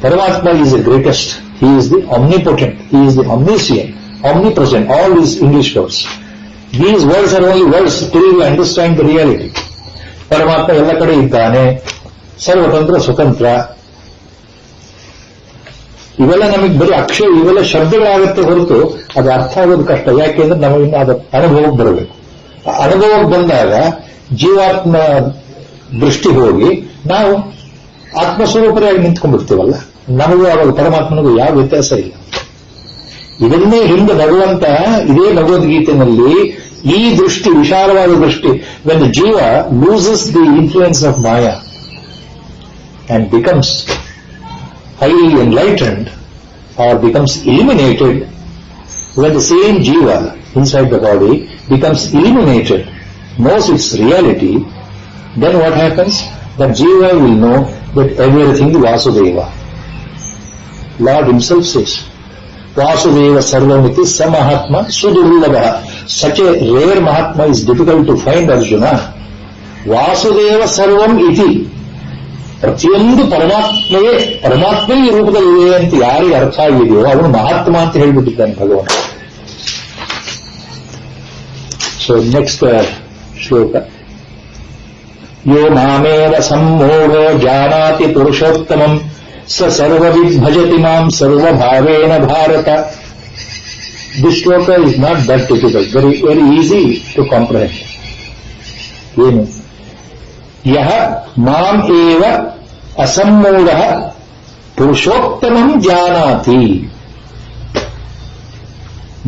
Paramatma is the greatest, he is the omnipotent, he is the omniscient, omnipresent, all these English words. These words are only words till you understand the reality. ಪರಮಾತ್ಮ ಎಲ್ಲ ಕಡೆ ಇದ್ದಾನೆ, ಸರ್ವತಂತ್ರ ಸ್ವತಂತ್ರ. ಇವೆಲ್ಲ ನಮಗೆ ಬರೀ ಇವೆಲ್ಲ ಶಬ್ದಗಳಾಗುತ್ತೆ ಹೊರತು ಅದು ಅರ್ಥ ಆಗೋದು ಕಷ್ಟ. ಯಾಕೆಂದ್ರೆ ನಮಗೆ ಅದು ಅನುಭವಕ್ಕೆ ಬರಬೇಕು. ಅನುಭವಕ್ಕೆ ಬಂದಾಗ ಜೀವಾತ್ಮ ದೃಷ್ಟಿ ಹೋಗಿ ನಾವು ಆತ್ಮಸ್ವರೂಪರಾಗಿ ನಿಂತ್ಕೊಂಡ್ಬಿಡ್ತೀವಲ್ಲ, ನಮಗೂ ಅವಾಗ ಪರಮಾತ್ಮನಿಗೂ ಯಾವ ವ್ಯತ್ಯಾಸ ಇಲ್ಲ. ಇದನ್ನೇ ಹಿಂದೆ ಭಗವಂತ ಇದೇ ಭಗವದ್ಗೀತೆಯಲ್ಲಿ ಈ ದೃಷ್ಟಿ, ವಿಶಾಲವಾದ ದೃಷ್ಟಿ, when the jiva loses the influence of Maya and becomes highly enlightened or becomes eliminated, when the same jiva inside the body becomes eliminated, knows its reality, then what happens? That jiva will know that everything is Vasudeva. Lord himself says, Vasudeva Sarvamiti Samahatma Sudurlabha. Such a rare Mahatma is difficult to find, Arjuna. Vasudeva Sarvam Iti. ಪ್ರತಿಯೊಂದು ಪರಮಾತ್ಮೇ ಈ ರೂಪದಲ್ಲಿದೆ ಅಂತ ಯಾರಿಗೆ ಅರ್ಥ ಆಗಿದೆಯೋ ಅವನು ಮಹಾತ್ಮ ಅಂತ ಹೇಳ್ಬಿಟ್ಟಿದ್ದಾನೆ ಭಗವಂತ. ಸೊ ನೆಕ್ಸ್ಟ್ ಶ್ಲೋಕ. ಯೋ ಮಾಮೇವ ಸಮ್ಮೂಢೋ ಜಾನಾತಿ ಪುರುಷೋತ್ತಮಂ ಸ ಸರ್ವವಿದ್ ಭಜತಿ ಮಾಂ ಸರ್ವಭಾವೇನ ಭಾರತ. ದಿಸ್ ಶ್ಲೋಕ is not that difficult, very easy to comprehend. ಏನು? ಯಹ ಮಾಂ ಏವ ಅಸಮ್ಮೂಢಃ ಪುರುಷೋತ್ತಮಂ ಜಾನಾತಿ.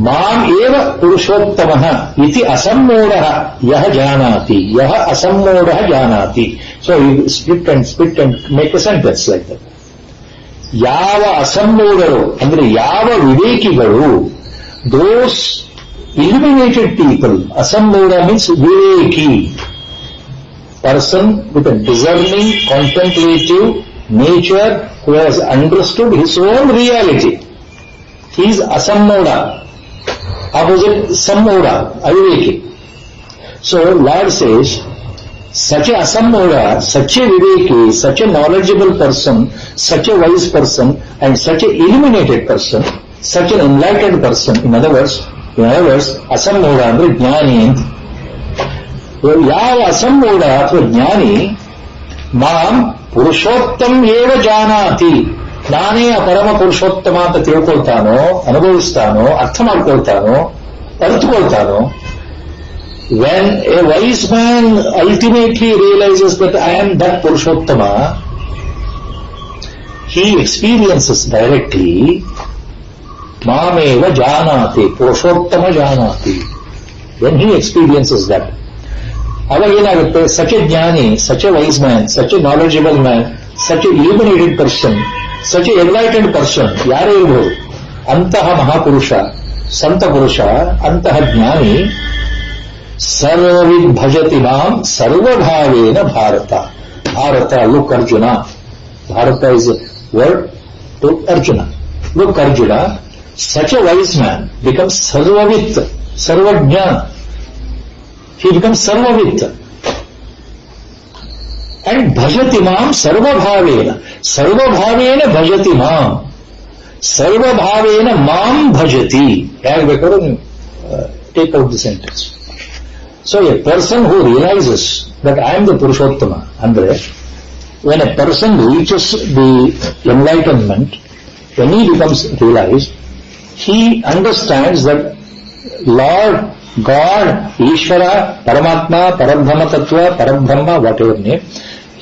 ಮಾಂ ಏವ ಪುರುಷೋತ್ತಮಃ ಇತಿ ಅಸಮ್ಮೂಢಃ ಯಹ ಜಾನಾತಿ. ಯಹ ಅಸಮ್ಮೂಢಃ ಜಾನಾತಿ. So split and make a sentence like that. ಯಾವ ಅಸಮ್ಮೂಢರು ಅಂದ್ರೆ ಯಾವ ವಿವೇಕಿಗಳು, ದೋಸ್ illuminated people. Asammudha means viveki, person with a discerning, contemplative nature who has understood his own reality. He is asammudha. Opposite sammudha, aviveki. So Lord says, such a asammudha, such a viveki, such a knowledgeable person, such a wise person, and such a illuminated person, such an enlightened person. In other words, ಅಸಮ್ಮೂಢ ಅಂದ್ರೆ ಜ್ಞಾನಿ ಅಂತ. ಯಾವ ಅಸಮ್ಮೂಢ ಅಥವಾ ಜ್ಞಾನಿ ಮಾಂ ಪುರುಷೋತ್ತಮ ಏವ ಜಾನಾತಿ, ನಾನೇ ಆ ಪರಮ ಪುರುಷೋತ್ತಮ ಅಂತ ತಿಳ್ಕೊಳ್ತಾನೋ, ಅನುಭವಿಸ್ತಾನೋ, ಅರ್ಥ ಮಾಡ್ಕೊಳ್ತಾನೋ, ಅರ್ಥಕೊಳ್ತಾನೋ. When a wise man ultimately realises that I am that Purushottama, he experiences directly Mameva Janati, Purushottama Janati. When he experiences that, ಅವಾಗ ಏನಾಗುತ್ತೆ, such a jnani, such a wise man, such a knowledgeable man, such a illuminated person, such a enlightened person, ಯಾರೇ ಇರಬಹುದು, ಅಂತಹ ಮಹಾಪುರುಷ, ಸಂತ ಪುರುಷ, ಅಂತಹ ಜ್ಞಾನಿ ಸರ್ವವಿದ್ ಭಜತಿ ಮಾಂ ಸರ್ವಭಾವೇನ Bharata. Bharata, look Arjuna. Bharata is a word to Arjuna. Look Arjuna, such a wise man becomes sarvavit, sarvajna. He becomes sarvavit. And bhajati mam sarvabhavena. Sarvabhavena bhajati mam. Sarvabhavena mam bhajati. Take out the sentence. So a person who realizes that I am the Purushottama, andre, when a person reaches the enlightenment, when he becomes realized, he understands that Lord, God, Ishvara, Paramatma, Parabhrahma Tattva, Parabrahma, whatever name,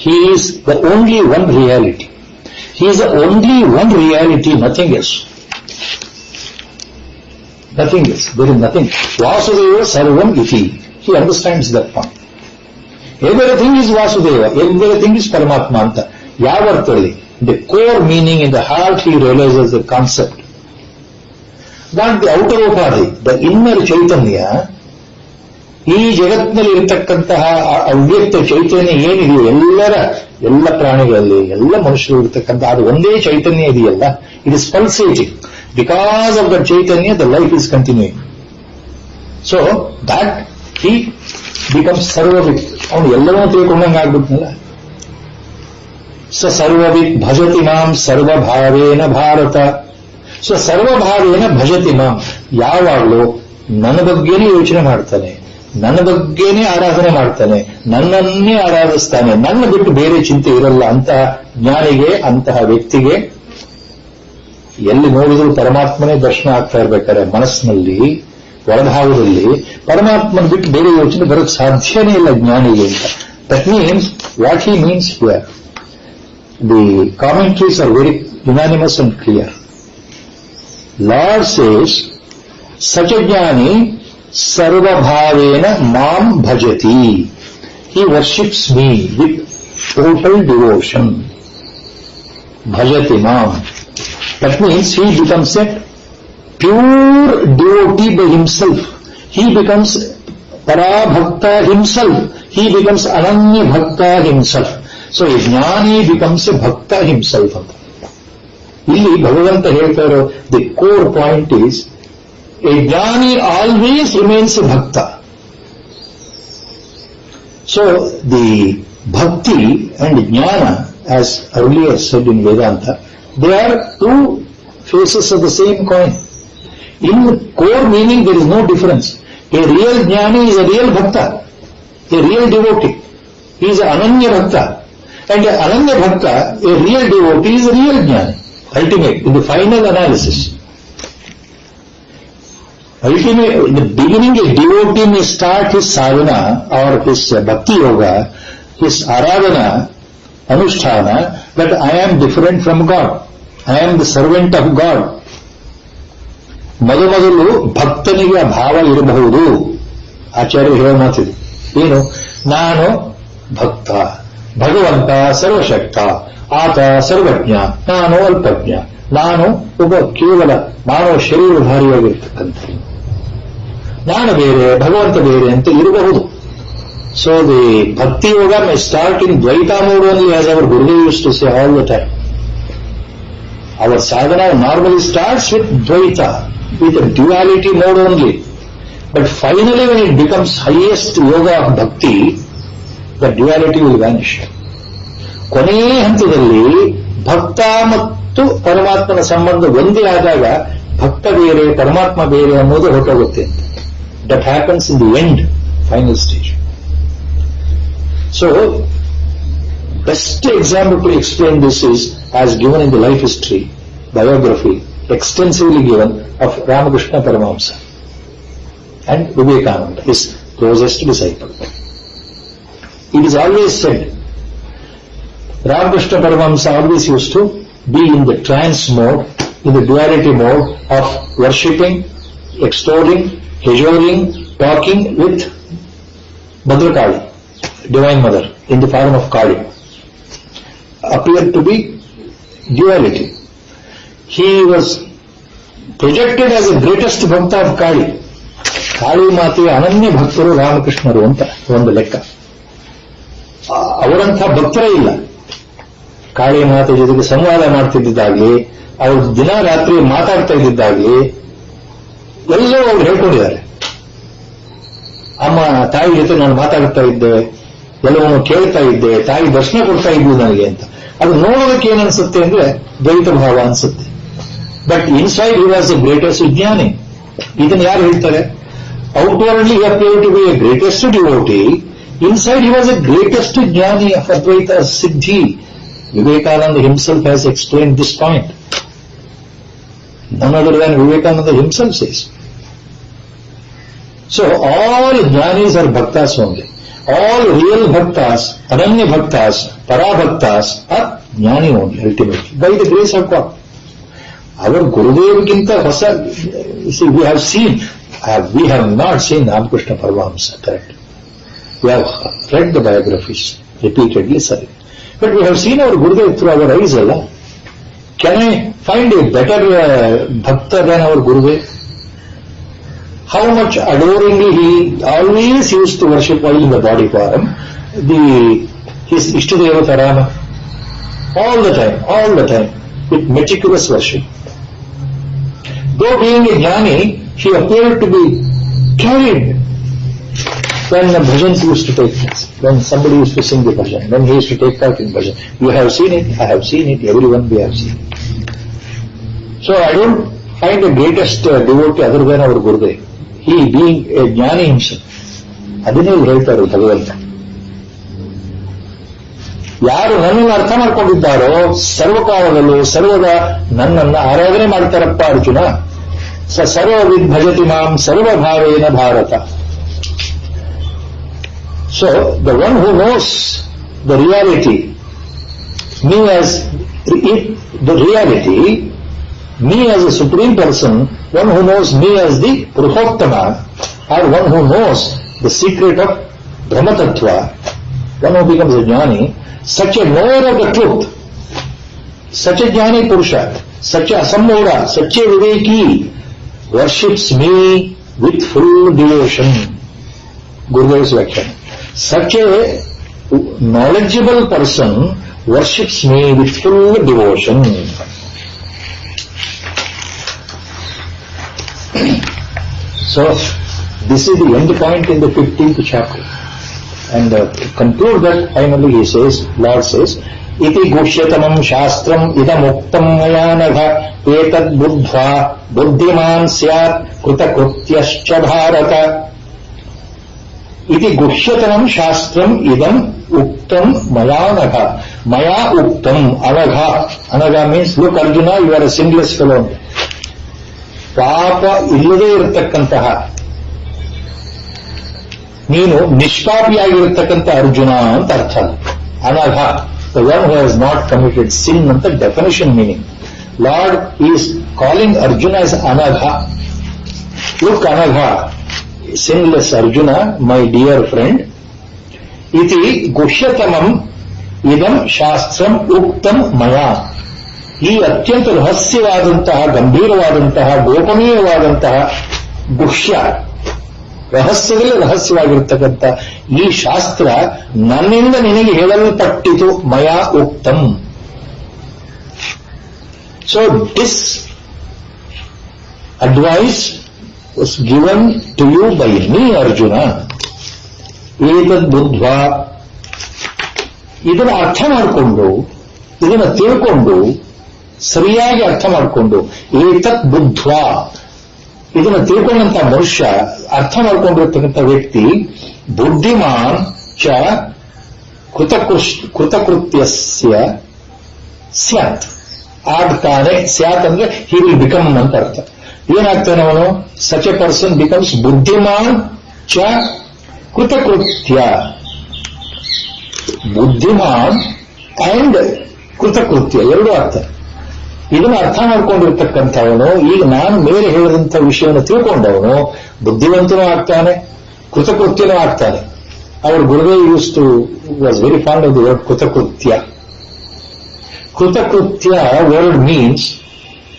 he is the only one reality. He is the only one reality, nothing else. Nothing else. There is nothing. Vasudeva Sarvam Iti. He understands that point. Everything is Vasudeva. Everything is Paramatma anta. Yavartali. The core meaning in the heart he realizes the concept. Not the outer upadhi, the inner ಚೈತನ್ಯ, ಈ ಜಗತ್ತಿನಲ್ಲಿ ಇರತಕ್ಕಂತಹ ಅವ್ಯಕ್ತ ಚೈತನ್ಯ ಏನಿದೆಯೋ ಎಲ್ಲ ಪ್ರಾಣಿಗಳಲ್ಲಿ, ಎಲ್ಲ ಮನುಷ್ಯರು ಇರತಕ್ಕಂಥ ಅದು ಒಂದೇ ಚೈತನ್ಯ ಇದೆಯಲ್ಲ, it is pulsating. Because of the chaitanya the life is continuing. So that he becomes sarvavit. ಅವನು ಎಲ್ಲವನ್ನೂ ತಿಳ್ಕೊಂಡಂಗೆ ಆಗ್ಬಿಟ್ನಲ್ಲ. ಸ ಸರ್ವವಿತ್ ಭಜತಿ ಮಾಂ ಸರ್ವಭಾವೇನ ಭಾರತ. ಸೊ ಸರ್ವಭಾವೇನ ಭಜತಿ ಮಾಂ, ಯಾವಾಗಲೂ ನನ್ನ ಬಗ್ಗೆನೇ ಯೋಚನೆ ಮಾಡ್ತಾನೆ, ನನ್ನ ಬಗ್ಗೆನೇ ಆರಾಧನೆ ಮಾಡ್ತಾನೆ, ನನ್ನನ್ನೇ ಆರಾಧಿಸ್ತಾನೆ, ನನ್ನ ಬಿಟ್ಟು ಬೇರೆ ಚಿಂತೆ ಇರಲ್ಲ. ಅಂತಹ ಜ್ಞಾನಿಗೆ, ಅಂತಹ ವ್ಯಕ್ತಿಗೆ ಎಲ್ಲಿ ನೋಡಿದ್ರು ಪರಮಾತ್ಮನೇ ದರ್ಶನ ಆಗ್ತಾ ಇರ್ಬೇಕಾದ್ರೆ ಮನಸ್ಸಿನಲ್ಲಿ, ಒಳಭಾವದಲ್ಲಿ ಪರಮಾತ್ಮನ ಬಿಟ್ಟು ಬೇರೆ ಯೋಚನೆ ಬರೋಕ್ಕೆ ಸಾಧ್ಯನೇ ಇಲ್ಲ ಜ್ಞಾನಿಗೆ ಅಂತ. That means what he means here. The commentaries are very unanimous and clear. Lord says, such a jnani sarvabhavena mam bhajati. He worships me with total devotion. Bhajati mam. That means he becomes a pure devotee by himself. He becomes parabhakta himself. He becomes ananya bhakta himself. So a jnani becomes a bhakta himself. ಇಲ್ಲಿ ಭಗವಂತ ಹೇಳ್ತಾ ಇರೋ the core point is a ಜ್ಞಾನಿ always remains a ಭಕ್ತ. So the ಭಕ್ತಿ and ಜ್ಞಾನ, as earlier said in Vedanta, they are two faces of the same coin. In core meaning there is no difference. A real ಜ್ಞಾನಿ is a real ಭಕ್ತ, a real devotee is ಅನನ್ಯ ಭಕ್ತ, and ಅನನ್ಯ ಭಕ್ತ, a real devotee is a real ಜ್ಞಾನಿ. Ultimate, in the final analysis. Ultimate, in the beginning, a devotee may start his sadhana or his bhakti yoga, his aradhana, anusthana, that I am different from God. I am the servant of God. ಮೊದಲು ಭಕ್ತನಿಗೆ ಆ ಭಾವ ಇರಬಹುದು. ಆಚಾರ್ಯರು ಹೇಳೋ ಮಾತಿದೆ ಏನು, ನಾನು ಭಕ್ತ, ಭಗವಂತ ಸರ್ವಶಕ್ತ, ಆತ ಸರ್ವಜ್ಞ, ನಾನು ಅಲ್ಪಜ್ಞ, ನಾನು ಒಬ್ಬ ಕೇವಲ ಮಾನವ ಶರೀರಧಾರಿಯಾಗಿರ್ತಕ್ಕಂಥ, ನಾನು ಬೇರೆ ಭಗವಂತ ಬೇರೆ ಅಂತ ಇರಬಹುದು. So the bhakti yoga may start in dvaita mode only, as our Gurudev used to say all the time. Our sadhana normally starts with dvaita, with duality mode only. But finally when it becomes highest yoga of bhakti, the duality will vanish. ಕೊನೆಯ ಹಂತದಲ್ಲಿ ಭಕ್ತ ಮತ್ತು ಪರಮಾತ್ಮನ ಸಂಬಂಧ ಒಂದೇ ಆದಾಗ ಭಕ್ತ ಬೇರೆ ಪರಮಾತ್ಮ ಬೇರೆ ಅನ್ನೋದು ಹೊರಟೋಗುತ್ತೆ. That happens in the end, final stage. So best example to explain this is as given in the life history biography extensively given of Ramakrishna Paramahamsa and Vivekananda, his closest disciple. It is always said, Ramakrishna Paramahamsa always used to be in the trance mode, in the duality mode of worshipping, extolling, cajoling, talking with Bhadrakali, Divine Mother in the form of Kali appeared to be duality. He was projected as the greatest bhakta of Kali. Kali ಮಾತೆಯ ಅನನ್ಯ ಭಕ್ತರು ರಾಮಕೃಷ್ಣರು ಅಂತ ಒಂದು ಲೆಕ್ಕ. ಅವರಂಥ ಭಕ್ತರೇ ಇಲ್ಲ. ಕಾಳಿ ಮಾತೆ ಜೊತೆಗೆ ಸಂವಾದ ಮಾಡ್ತಿದ್ದಾಗಲಿ, ಅವರು ದಿನ ರಾತ್ರಿ ಮಾತಾಡ್ತಾ ಇದ್ದಿದ್ದಾಗಲಿ ಎಲ್ಲವೂ ಅವ್ರು ಹೇಳ್ಕೊಂಡಿದ್ದಾರೆ. ಅಮ್ಮ ತಾಯಿ ಜೊತೆ ನಾನು ಮಾತಾಡ್ತಾ ಇದ್ದೆ, ಎಲ್ಲವನ್ನೂ ಕೇಳ್ತಾ ಇದ್ದೆ, ತಾಯಿ ದರ್ಶನ ಕೊಡ್ತಾ ಇದ್ಲು ನನಗೆ ಅಂತ. ಅದು ನೋಡೋದಕ್ಕೆ ಏನನ್ಸುತ್ತೆ ಅಂದ್ರೆ ದ್ವೈತ ಭಾವ ಅನ್ಸುತ್ತೆ. But inside he was the greatest jnani. ಇದನ್ನು ಯಾರು ಹೇಳ್ತಾರೆ? Outwardly he appeared to be a greatest devotee. Inside he was a greatest jnani of Advaita siddhi. Vivekananda himself has explained this point. None other than Vivekananda himself says. So all jnanis are bhaktas only. All real bhaktas, ananya bhaktas, para bhaktas are jnani only ultimately, by the grace of God. Our Gurudev-ginta hosa, see, we have not seen Ramakrishna Paramahamsa, correct? We have read the biographies repeatedly, sorry. But we have seen our Gurudev through our eyes, Allah. Can I find a better bhakta than our Gurudev? How much adoringly he always used to worship while in the body form, his Ishtadevata Rama. All the time, with meticulous worship. Though being a jnani, he appeared to be carried when the bhajans used to take place, when somebody used to sing the bhajan, when he used to take part in bhajan. You have seen it, I have seen it, everyone we have seen it. So I don't find the greatest devotee other than our Gurudev. He being a jnani himself. ಅದನ್ನೇ ಹೇಳ್ತಾರೆ ಭಗವಂತ. ಯಾರು ನನ್ನನ್ನು ಅರ್ಥ ಮಾಡ್ಕೊಂಡಿದ್ದಾರೋ ಸರ್ವಕಾಲದಲ್ಲೂ ಸರ್ವದ ನನ್ನನ್ನು ಆರಾಧನೆ ಮಾಡ್ತಾರಪ್ಪ ಅರ್ಜುನ. ಸರ್ವವಿದ್ ಭಜತಿ ಮಾಂ ಸರ್ವಭಾವೇನ Bharat. So, the one who knows the reality, me as a supreme person, one who knows me as the Purushottama, or one who knows the secret of Brahma Tattva, one who becomes a jnani, such a knower of the truth, such a jnani Purusha, such a asammoda, such a viveki, worships me with full devotion. Gurudev's Vakyana. Such a knowledgeable person worships me with full devotion. So, this is the end point in the 15th chapter. And to conclude that, finally he says, Lord says, Iti gushyatamam shastram idam uktam mayanagha etad buddhva buddhiman syat krutakrutyascha bharata. Iti gushyatanam shastram idam uktam mayanagha. Maya uktam anagha. Anagha means, look Arjuna, you are a sinless fellow. ಪಾಪ ಇಲ್ಲದೇ ಇರತಕ್ಕಂತಹ ನೀನು ನಿಷ್ಪಾಪಿಯಾಗಿರತಕ್ಕಂಥ ಅರ್ಜುನ ಅಂತ ಅರ್ಥ. Anagha, the one who has not committed sin ಅಂತ definition meaning. Lord is calling Arjuna as Anagha. Look Anagha, sinless Arjuna, my dear friend, iti guhyatamam idam shastram uktam maya. ಈ ಅತ್ಯಂತ ರಹಸ್ಯವಾದಂತಹ, ಗಂಭೀರವಾದಂತಹ, ಗೋಪನೀಯವಾದಂತಹ ಗುಹ್ಯ, ರಹಸ್ಯದಲ್ಲಿ ರಹಸ್ಯವಾಗಿರ್ತಕ್ಕಂಥ ಈ ಶಾಸ್ತ್ರ ನನ್ನಿಂದ ನಿನಗೆ ಹೇಳಲ್ಪಟ್ಟಿತು. ಮಯಾ ಉಕ್ತಂ. So this advice was given to you by me, Arjuna. ಏತದ್ ಬುದ್ಧ್ವಾ, ಇದನ್ನು ಅರ್ಥ ಮಾಡಿಕೊಂಡು, ಇದನ್ನು ತಿಳ್ಕೊಂಡು, ಸರಿಯಾಗಿ ಅರ್ಥ ಮಾಡಿಕೊಂಡು, ಏತತ್ ಬುದ್ಧ್ವಾ, ಇದನ್ನು ತಿಳ್ಕೊಂಡಂತ ಮನುಷ್ಯ, ಅರ್ಥ ಮಾಡಿಕೊಂಡಿರ್ತಕ್ಕಂಥ ವ್ಯಕ್ತಿ, ಬುದ್ಧಿಮಾನ್ ಚ ಕೃತಕೃತ್ಯಸ್ಯ ಸ್ಯಾತ್, ಆಗ್ತಾನೆ. ಸ್ಯಾತ್ ಅಂದ್ರೆ ಹಿ ವಿಲ್ ಬಿಕಮ್ ಅಂತ ಅರ್ಥ. ಏನಾಗ್ತಾನೆ ಅವನು? ಸಚ್ ಎ ಪರ್ಸನ್ ಬಿಕಮ್ಸ್ ಬುದ್ಧಿಮಾನ್ ಚ ಕೃತಕೃತ್ಯ. ಬುದ್ಧಿಮಾನ್ ಅಂಡ್ ಕೃತಕೃತ್ಯ ಎರಡು ಅರ್ಥ. ಇದನ್ನು ಅರ್ಥ ಮಾಡ್ಕೊಂಡಿರ್ತಕ್ಕಂಥವನು, ಈಗ ನಾನು ಮೇಲೆ ಹೇಳಿದಂಥ ವಿಷಯವನ್ನು ತಿಳ್ಕೊಂಡವನು ಬುದ್ಧಿವಂತನೂ ಆಗ್ತಾನೆ, ಕೃತಕೃತ್ಯನೂ ಆಗ್ತಾನೆ. Our Gurudev was very fond of the word Kutakrutya. Kutakrutya word means,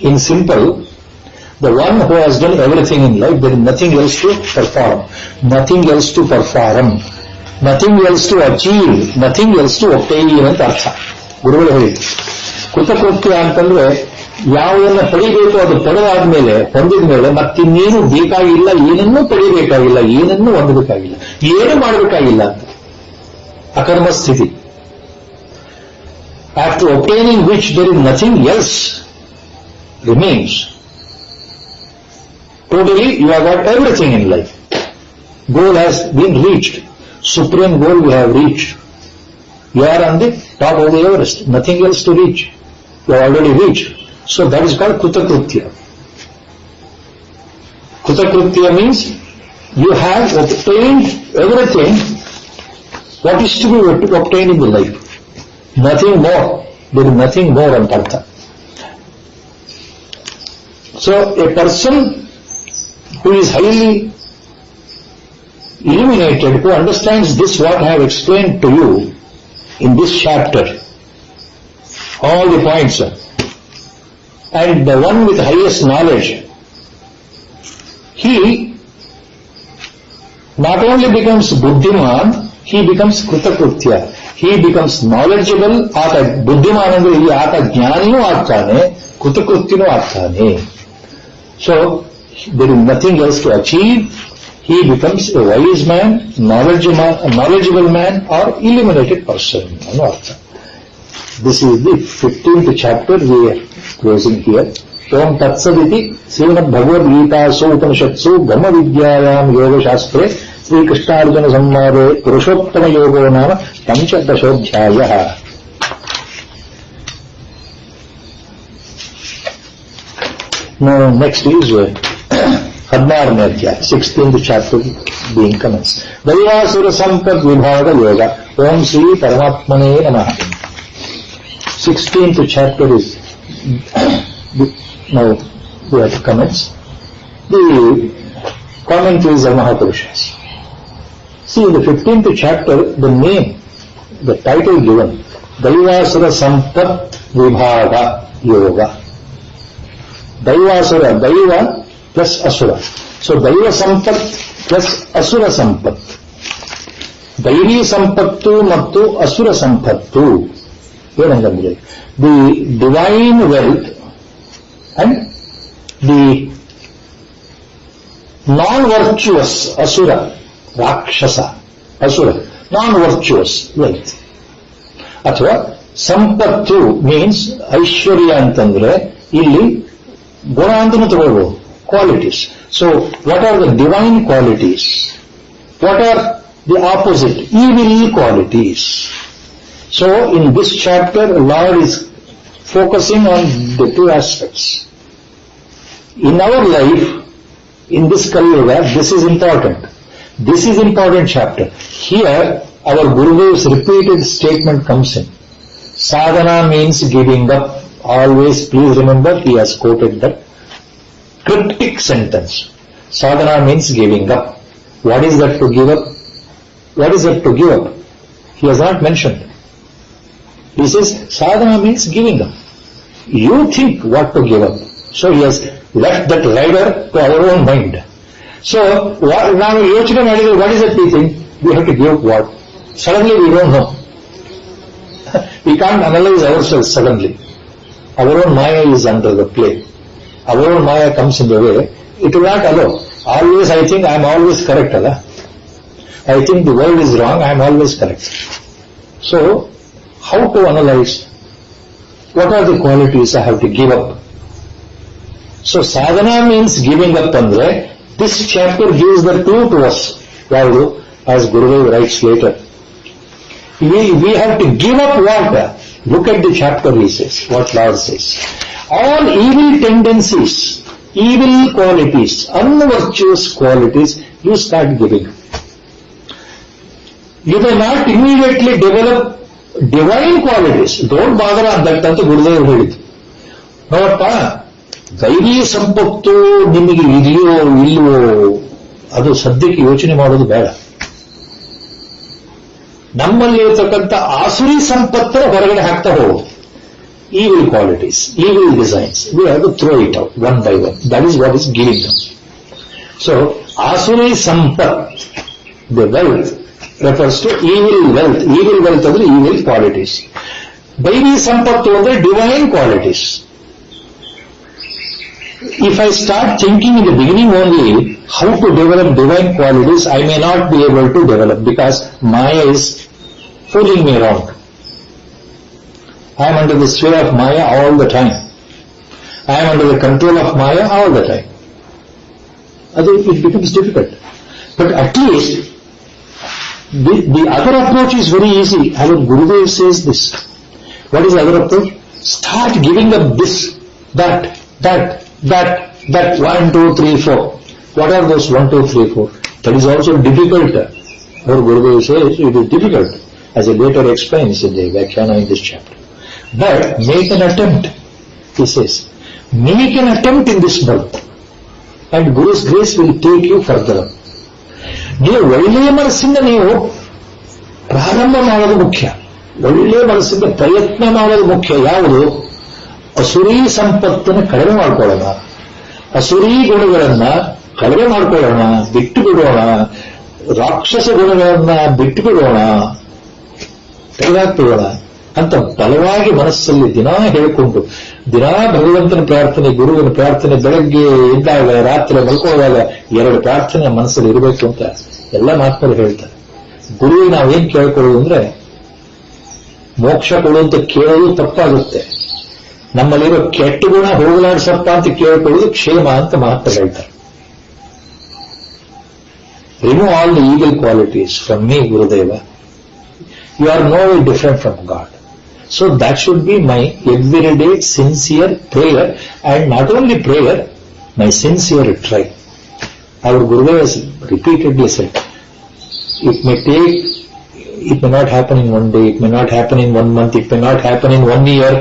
in simple, the one who has done everything in life, there is nothing else to perform, nothing else to perform, nothing else to achieve, nothing else to obtain ಅಂತ ಅರ್ಥ. ಗುರುಗಳು ಹೇಳಿದ್ರು ಕೃತಕೃತ್ಯ ಅಂತಂದ್ರೆ ಯಾವುದನ್ನ ಪಡಿಬೇಕು ಅದು ಪಡೆದಾದ್ಮೇಲೆ ಹೊಂದಿದ ಮೇಲೆ ಮತ್ತಿನ್ನೇನು ಬೇಕಾಗಿಲ್ಲ, ಏನನ್ನೂ ಪಡಿಬೇಕಾಗಿಲ್ಲ, ಏನನ್ನೂ ಹೊಂದಬೇಕಾಗಿಲ್ಲ, ಏನು ಮಾಡಬೇಕಾಗಿಲ್ಲ ಅಂತ ಅಕರ್ಮ ಸ್ಥಿತಿ. After obtaining which there is nothing else remains. Totally you have got everything in life. Goal has been reached. Supreme goal we have reached. You are on the top of the Everest. Nothing else to reach. You have already reached. So that is called Kutakrutya. Kutakrutya means you have obtained everything what is to be obtained in the life. Nothing more. There is nothing more on Partha. So a person who is highly illuminated, who understands this what I have explained to you in this chapter, all the points, and the one with highest knowledge, he not only becomes Buddhiman, he becomes Kutakrutya. He becomes knowledgeable. ಆತ ಬುದ್ಧಿಮಾನ ಅಂದ್ರೆ ಇಲ್ಲಿ ಆತ ಜ್ಞಾನಿಯೂ ಆಗ್ತಾನೆ, ಕೃತಕೃತ್ಯನೂ ಆಗ್ತಾನೆ. So there is nothing else to achieve. He becomes a wise man, knowledgeable man, or illuminated person. This is the 15th chapter. We are closing here. Om Tatsaditi Srimad Bhagavad Gita Upanishatsu Brahma Vidyayam Yoga Shastre Sri Krishna Arjuna Samvade Purushottama Yogo Nama Panchadashodhyayah. Now next is 16th ಅಧ್ಯಾಯ, 16th chapter being commenced. ದೈವಾಸುರ Sampath ವಿಭಾಗ ಯೋಗ. ಓಂ ಶ್ರೀ ಪರಮಾತ್ಮನೇ ನಮಃ. 16th chapter is now we have to commence the commentaries of Mahapurushas. See, in the 15th chapter, the name, the title given, Daivasura Sampat Vibhaga Yoga. Daivasura, Daiva plus Asura. So, Daiva Sampat plus Asura Sampat. Daivi Sampattu Mattu Asura Sampattu. The divine wealth and the non-virtuous Asura, Rakshasa, Asura, non-virtuous wealth. Athwa Sampattu means Aishwarya antandre, illi guna antanu tagolbodu, qualities. So what are the divine qualities? What are the opposite, evil qualities? So in this chapter, Lord is focusing on the two aspects. In our life, in this Kali Yuga, this is important. This is important chapter. Here, our Gurudev's repeated statement comes in. Sadhana means giving up. Always, please remember, he has quoted that cryptic sentence. Sadhana means giving up. What is that to give up? What is that to give up? He has not mentioned. He says, sadhana means giving up. You think what to give up. So he has left that rider to our own mind. So, now yochane madidre, what is that we think? We have to give up what? Suddenly we don't know. We can't analyze ourselves suddenly. Our own Maya is under the play. Our own Maya comes in the way. It will not allow. Always I think I am always correct. Allah. I think the world is wrong, I am always correct. So, how to analyze? What are the qualities I have to give up? So, sadhana means giving up andre. This chapter gives the clue to us. As Gurudev writes later. We have to give up what? Look at the chapter he says, what Lord says. All evil tendencies, evil qualities, unvirtuous qualities, you start giving. You may not immediately develop divine qualities. Don't bother on that ಅಂತ ಗುರುದೇವ್ ಹೇಳಿದ್ರು. ನೋಡಪ್ಪ, ದೈವಿ ಸಂಪತ್ತು ನಿಮಗೆ ಇದೆಯೋ ಇಲ್ವೋ ಅದು ಸದ್ಯಕ್ಕೆ ಯೋಚನೆ ಮಾಡೋದು ಬೇಡ. ನಮ್ಮಲ್ಲಿ ಇರತಕ್ಕಂಥ ಆಸುರಿ ಸಂಪತ್ತನ್ನು ಹೊರಗಡೆ ಹಾಕ್ತಾ ಹೋಗು. Evil qualities, evil designs. We have to throw it out one by one. That is what is giving them. So, Asuri Sampat, the wealth, refers to evil wealth. Evil wealth are evil qualities. Daivi Sampat are divine qualities. If I start thinking in the beginning only how to develop divine qualities, I may not be able to develop because Maya is fooling me around. I am under the sway of Maya all the time. I am under the control of Maya all the time. It becomes difficult. But at least, the other approach is very easy. Our Gurudev says this. What is the other approach? Start giving up this, that, 1, 2, 3, 4. What are those 1, 2, 3, 4? That is also difficult. Our Gurudev says it is difficult, as he later explains in the Vyakhyana in this chapter. But make an attempt, he says. Make an attempt in this birth. And Guru's grace will take you further. ನೀವು ಒಳ್ಳೆಯ ಮನಸ್ಸಿಂದ ನೀವು ಪ್ರಾರಂಭ ಮಾಡೋದು ಮುಖ್ಯ. ಒಳ್ಳೆಯ ಮನಸ್ಸಿಂದ ಪ್ರಯತ್ನ ಮಾಡೋದು ಮುಖ್ಯ. ಯಾವುದು? ಅಸುರಿ ಸಂಪತ್ತನ್ನು ಕಡಿಮೆ ಮಾಡ್ಕೊಳ್ಳೋಣ, ಅಸುರಿ ಗುಣಗಳನ್ನ ಕಡಿಮೆ ಮಾಡ್ಕೊಳ್ಳೋಣ, ಬಿಟ್ಟು ಬಿಡೋಣ, ರಾಕ್ಷಸ ಗುಣಗಳನ್ನ ಬಿಟ್ಟು ಬಿಡೋಣ, ತೆಗೆದಾಕ್ಬಿಡೋಣ ಅಂತ ಬಲವಾಗಿ ಮನಸ್ಸಲ್ಲಿ ದಿನಾ ಹೇಳಿಕೊಂಡು, ದಿನಾ ಭಗವಂತನ ಪ್ರಾರ್ಥನೆ, ಗುರುವಿನ ಪ್ರಾರ್ಥನೆ, ಬೆಳಗ್ಗೆ ಇದ್ದಾಗ ರಾತ್ರಿ ಮಲ್ಕೊಳ್ಳುವಾಗ 2 ಪ್ರಾರ್ಥನೆ ಮನಸ್ಸಲ್ಲಿ ಇರಬೇಕು ಅಂತ ಎಲ್ಲ ಮಹಾತ್ಮರು ಹೇಳ್ತಾರೆ. ಗುರುವಿಗೆ ನಾವೇನ್ ಕೇಳ್ಕೊಳ್ಳೋದು ಅಂದ್ರೆ ಮೋಕ್ಷ ಕೊಡುವಂತ ಕೇಳೋದು ತಪ್ಪಾಗುತ್ತೆ. ನಮ್ಮಲ್ಲಿರೋ ಕೆಟ್ಟ ಗುಣ ಹೋಗಲಾಡಿಸಪ್ಪ ಅಂತ ಕೇಳ್ಕೊಳ್ಳೋದು ಕ್ಷೇಮ ಅಂತ ಮಹಾತ್ಮ ಹೇಳ್ತಾರೆ. Remove all the eagle qualities from me Gurudev. You are no way different from God. So that should be my everyday sincere prayer, and not only prayer, my sincere try. Our Gurudev has repeatedly said, it may not happen in one day, it may not happen in 1 month, it may not happen in 1 year,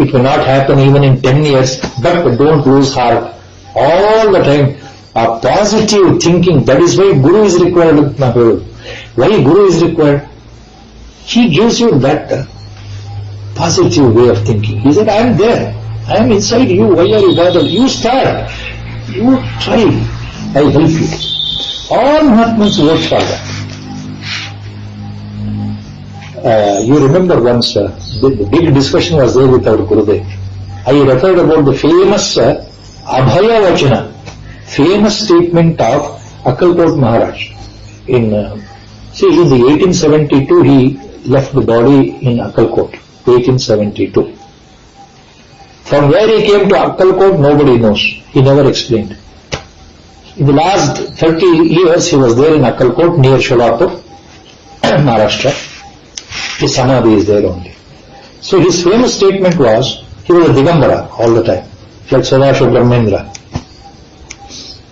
it may not happen even in 10 years, but don't lose heart. All the time, a positive thinking, that is why Guru is required. Why Guru is required? He gives you that positive way of thinking. He said, I am there. I am inside you. Why are you bothered? You start. You try. I help you. All Mahatmas work for that. You remember once, the big discussion was there with our Gurudev. I referred about the famous Abhaya Vachana, famous statement of Akkalkot Maharaj. In the 1872, he left the body in Akkalkot, 1872. From where he came to Akkalkot, nobody knows. He never explained. In the last 30 years, he was there in Akkalkot, near Sholapur, Maharashtra. His samadhi is there only. So his famous statement was, he was a Digambara all the time, like Sadashiva Brahmendra.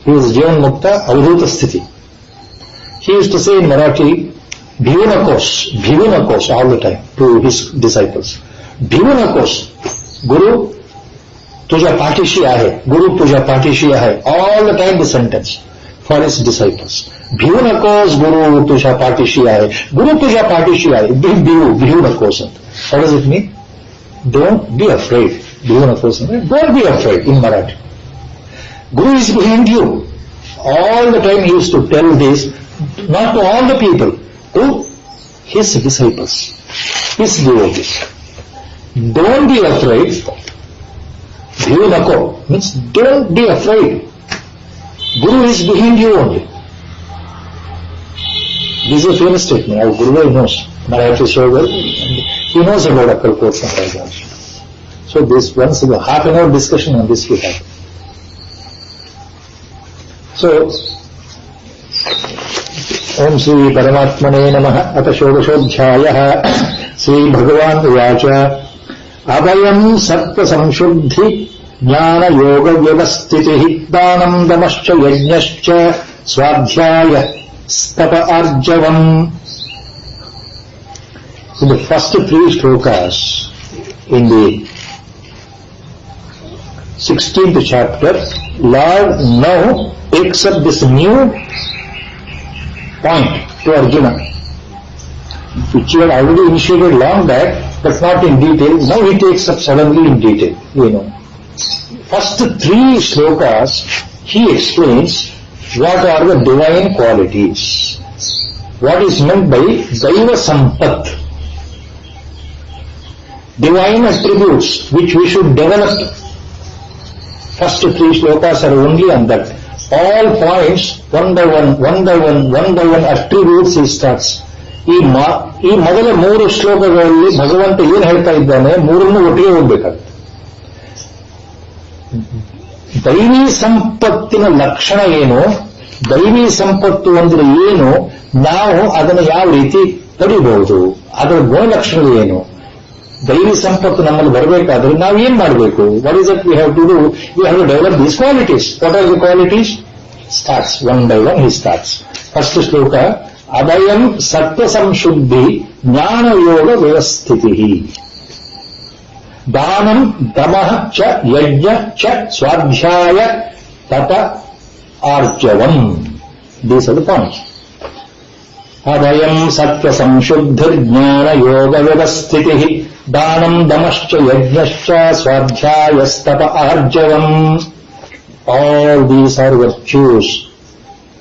He was Jivan Mukta, Avadhuta Sthiti. He used to say in Marathi, Bhivunakos all the time to his disciples. Bhivunakos, Guru Tuja Patishi Ahe, Guru Tuja Patishi Ahe, all the time the sentence for his disciples. Bhivunakos, Guru Tuja Patishi Ahe, Guru Tuja Patishi Ahe, Bhivunakos. What does it mean? Don't be afraid. Bhivunakos, don't be afraid in Marathi. Guru is behind you. All the time he used to tell this, not to all the people, to his disciples, his devotees. Don't be afraid. Bhivunako means don't be afraid. Guru is behind you only. This is a famous statement. Our Gurudev knows Marathi so well. He knows about Akkalkot Maharaj also. So this once a half an hour discussion on this we had. So, Om Sri Paramatmane Namaha Ata Shodashodhyayah Sri Bhagavan Uvacha Abhayam Sattva Samshuddhi Jnana Yoga Vyavastitihi Dhanam Damascha Yajnascha Swadhyaya Stapa Arjavam. In the first 3 shlokas in the 16th chapter, Lord now takes up this new point to Arjuna. which he had already initiated long back, but not in detail. Now he takes up suddenly in detail, First 3 shlokas, he explains what are the divine qualities. What is meant by Daiva Sampat? Divine attributes which we should develop. First 3 shlokas are only on that. All points, one by one attributes he starts. ಈ ಮೊದಲ 3 ಶ್ಲೋಕಗಳಲ್ಲಿ ಭಗವಂತ ಏನು ಹೇಳ್ತಾ ಇದ್ದಾನೆ, 3 ಒಟ್ಟಿಗೆ ಹೋಗ್ಬೇಕಾಗುತ್ತೆ. ದೈವಿ ಸಂಪತ್ತಿನ ಲಕ್ಷಣ ಏನು, ದೈವಿ ಸಂಪತ್ತು ಅಂದ್ರೆ ಏನು, ನಾವು ಅದನ್ನು ಯಾವ ರೀತಿ ಪಡಿಬಹುದು, ಅದರ ಗುಣಲಕ್ಷಣಗಳು ಏನು, ದೈವಿ ಸಂಪತ್ತು ನಮ್ಮಲ್ಲಿ ಬರಬೇಕಾದ್ರೆ ನಾವು ಏನ್ ಮಾಡಬೇಕು, what is that we have to do, we have to develop these qualities. What are the qualities? Starts one by one, he starts. First ಶ್ಲೋಕ, ಅಭಯಂ ಸತ್ವ ಸಂಶುದ್ಧಿ ಜ್ಞಾನ ಯೋಗ ವ್ಯವಸ್ಥಿತಿ, ದಾನಂ ದಮಃ ಚ ಯಜ್ಞ ಚ ಸ್ವಾಧ್ಯಾಯ ತಪ ಆರ್ಜವಂ. These are the points. ಅಭಯಂ ಸತ್ವ ಸಂಶುದ್ಧಿರ್ ಜ್ಞಾನ ಯೋಗ ವ್ಯವಸ್ಥಿತಿ, ದಾನಂ ದಮಶ್ಚ ಯಜ್ಞಶ್ಚ ಸ್ವಾಧ್ಯಾಯಸ್ತಪ ಆರ್ಜವಂ. All these are virtues.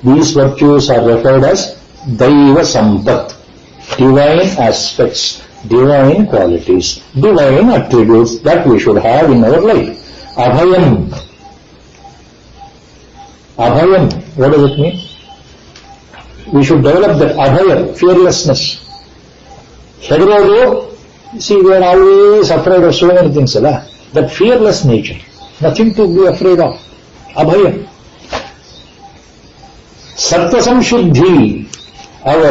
These virtues are referred as Daiva Sampat, divine aspects, divine qualities, divine attributes that we should have in our life. Abhayam. Abhayam, what does it mean? We should develop that abhayam, fearlessness. Hedurodu, see, we are always afraid of so many things, that fearless nature, nothing to be afraid of. Abhayam. Sattva Samshuddhi, our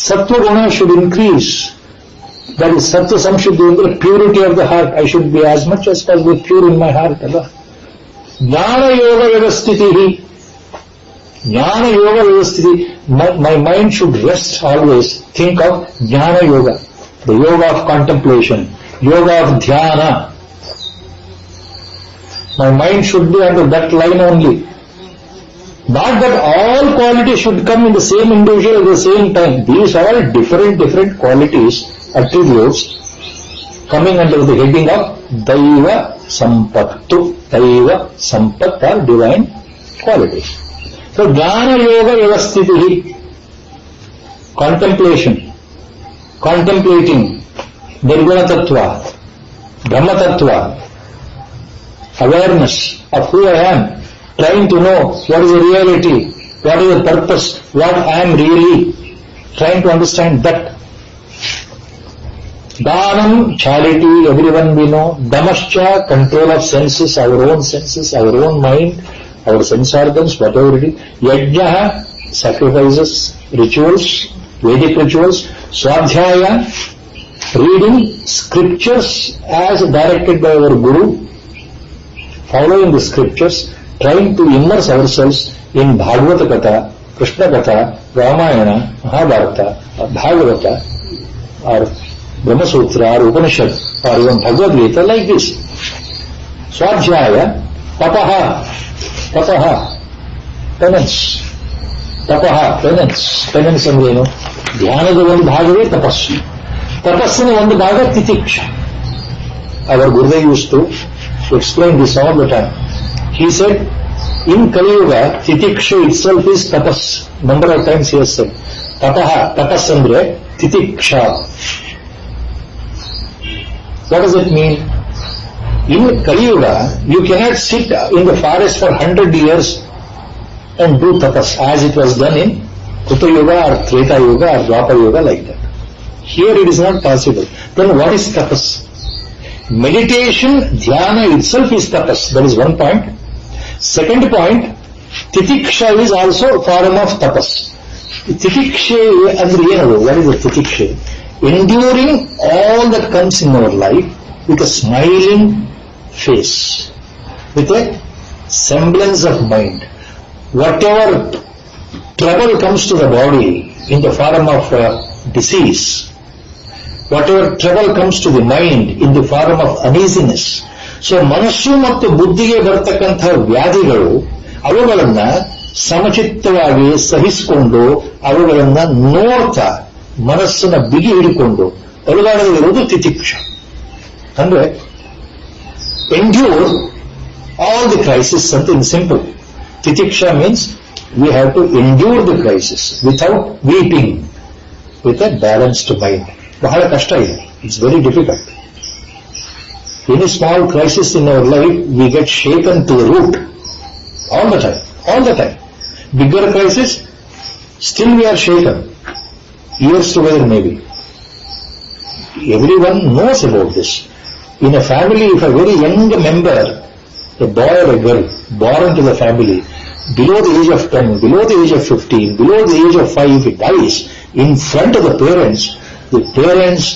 Sattva Guna should increase. That is Sattva Samshuddhi, in the purity of the heart. I should be as much as possible pure in my heart. Jnana Yoga Vyavasthiti. Jnana Yoga Vyavasthiti. My mind should rest always. Think of Jnana Yoga, the yoga of contemplation, yoga of dhyana. My mind should be under that line only. Not that all qualities should come in the same individual at the same time. These are different qualities, attributes, coming under the heading of Daiva Sampattu. Daiva Sampat are divine qualities. So, Jnana Yoga Vyavasthiti, contemplation, contemplating, Nirguna Tattva, Brahma Tattva, awareness of who I am, trying to know what is the reality, what is the purpose, what I am really, trying to understand that. Dhanam, charity, everyone we know. Damascha, control of senses, our own mind, our sense organs, whatever it is. Yajna, sacrifices, rituals, Vedic rituals. Swadhyaya, reading scriptures as directed by our Guru, following the scriptures, trying to immerse ourselves in Bhagavata Katha, Krishna Katha, Ramayana, Mahabharata, Bhagavata, or Brahma Sutra, or Upanishad, or even Bhagavad Gita, like this. Swadhyaya, Tapaha, penance. Tapaha, penance. Penance ಅಂದ್ರೇನು? ಧ್ಯಾನದ ಒಂದು ಭಾಗವೇ ತಪಸ್ಸು. ತಪಸ್ಸಿನ ಒಂದು ಭಾಗ ತಿತಿಕ್ಷ. Our Gurudev used to explain this all the time. He said, in Kali Yuga, Titiksha itself is tapas. Number of times he has said. Tapaha, tapas andre, Titiksha. What does it mean? In Kali Yuga, you cannot sit in the forest for 100 years and do tapas as it was done in Kruta Yuga or Treta Yuga or Dwapar Yuga, like that. Here it is not possible. Then what is tapas? Meditation, dhyana itself is tapas. That is one point. Second point, titiksha is also a form of tapas. Titiksha andre yenadu? What is the titiksha? Enduring all that comes in our life with a smiling face, with a semblance of mind. Whatever trouble comes to the body in the form of disease, whatever trouble comes to the mind in the form of uneasiness. So, ಮನಸ್ಸು ಮತ್ತು ಬುದ್ಧಿಗೆ ಬರತಕ್ಕಂಥ ವ್ಯಾಧಿಗಳು, ಅವುಗಳನ್ನ ಸಮಚಿತ್ತವಾಗಿ ಸಹಿಸಿಕೊಂಡು ಅವುಗಳನ್ನ ನೋಡ್ತಾ ಮನಸ್ಸನ್ನ ಬಿಗಿ ಹಿಡಿಕೊಂಡು ಅಲುಗಾಡದಿರುವುದು ತಿತಿಕ್ಷ. ಅಂದ್ರೆ endure all the crisis, something simple. Titiksha means we have to endure the crisis without weeping, with a balanced mind. ಬಹಳ ಕಷ್ಟ ಇದೆ. It's very difficult. Any small crisis in our life, we get shaken to the root. All the time. Bigger crisis, still we are shaken. Years together maybe. Everyone knows about this. In a family, if a very young member, a boy or a girl born into the family, below the age of 10, below the age of 15, below the age of 5, if he dies in front of the parents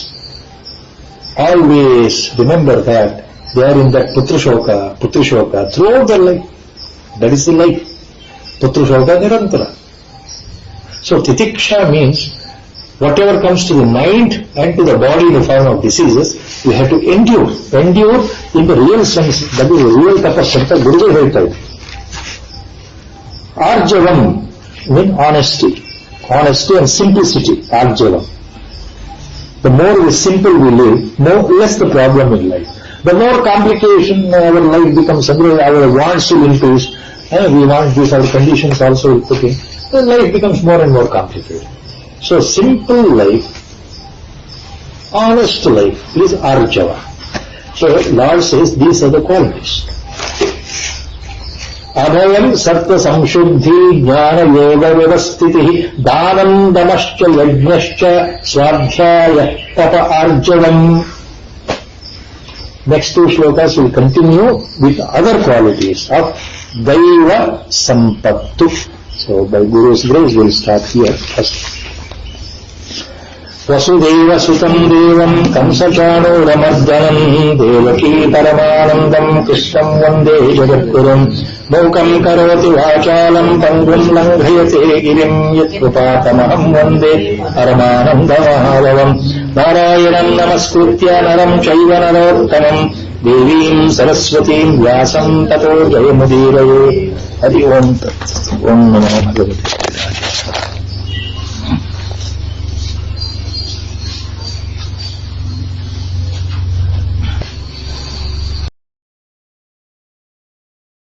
always remember that they are in that Putri Shoka throughout their life. That is the life. Putri Shoka Nirantara. So Titiksha means whatever comes to the mind and to the body in the form of diseases, we have to endure in the real sense. That is the real tapasya anta Gurudev ಹೇಳ್ತಾರೆ. Arjavam means honesty and simplicity. Arjavam. The more simple we live, less the problem in life. The more complication our life becomes, our wants will increase, and we want these other conditions also will put in. The life becomes more and more complicated. So simple life, honest life is Arjava. So Lord says these are the qualities. Abhayam Sattva Samshuddhi Jnana Yoga Vyavasthiti Dhanam Damascha Yajnascha Swadhyaya Tapa Arjavam. Next two shlokas will continue with other qualities of Daiva Sampattu. So by Guru's grace we'll start here first. Vasudeva ಸುತಂ ದೇವಂ ಕಂಸಚಾಣೂರಮರ್ದನಂ ದೇವಕೀ ಪರಮಾನಂದಂ ಕೃಷ್ಣಂ ವಂದೇ ಜಗದ್ಗುರುಂ ಮೂಕಂ ಕರೋತಿ ವಾಚಾಲಂ ಪಂಗುಂ ಲಂಘಯತೆ ಗಿರಿಂ ಯತ್ಕೃಪಾತಮಹಂ ವಂದೇ ಪರಮಾನಂದಮಹಾಭವಂ ನಾರಾಯಣಂ ನಮಸ್ಕೃತ್ಯ ನರಂ ಚೈವ ನರೋತ್ತಮಂ ದೇವೀಂ ಸರಸ್ವತೀಂ ವ್ಯಾಸಂ ತತೋ ಜಯಮುದೀರಯೇ. ಹರಿ ಓಂ ನಮೋ ಭಗವತೆ.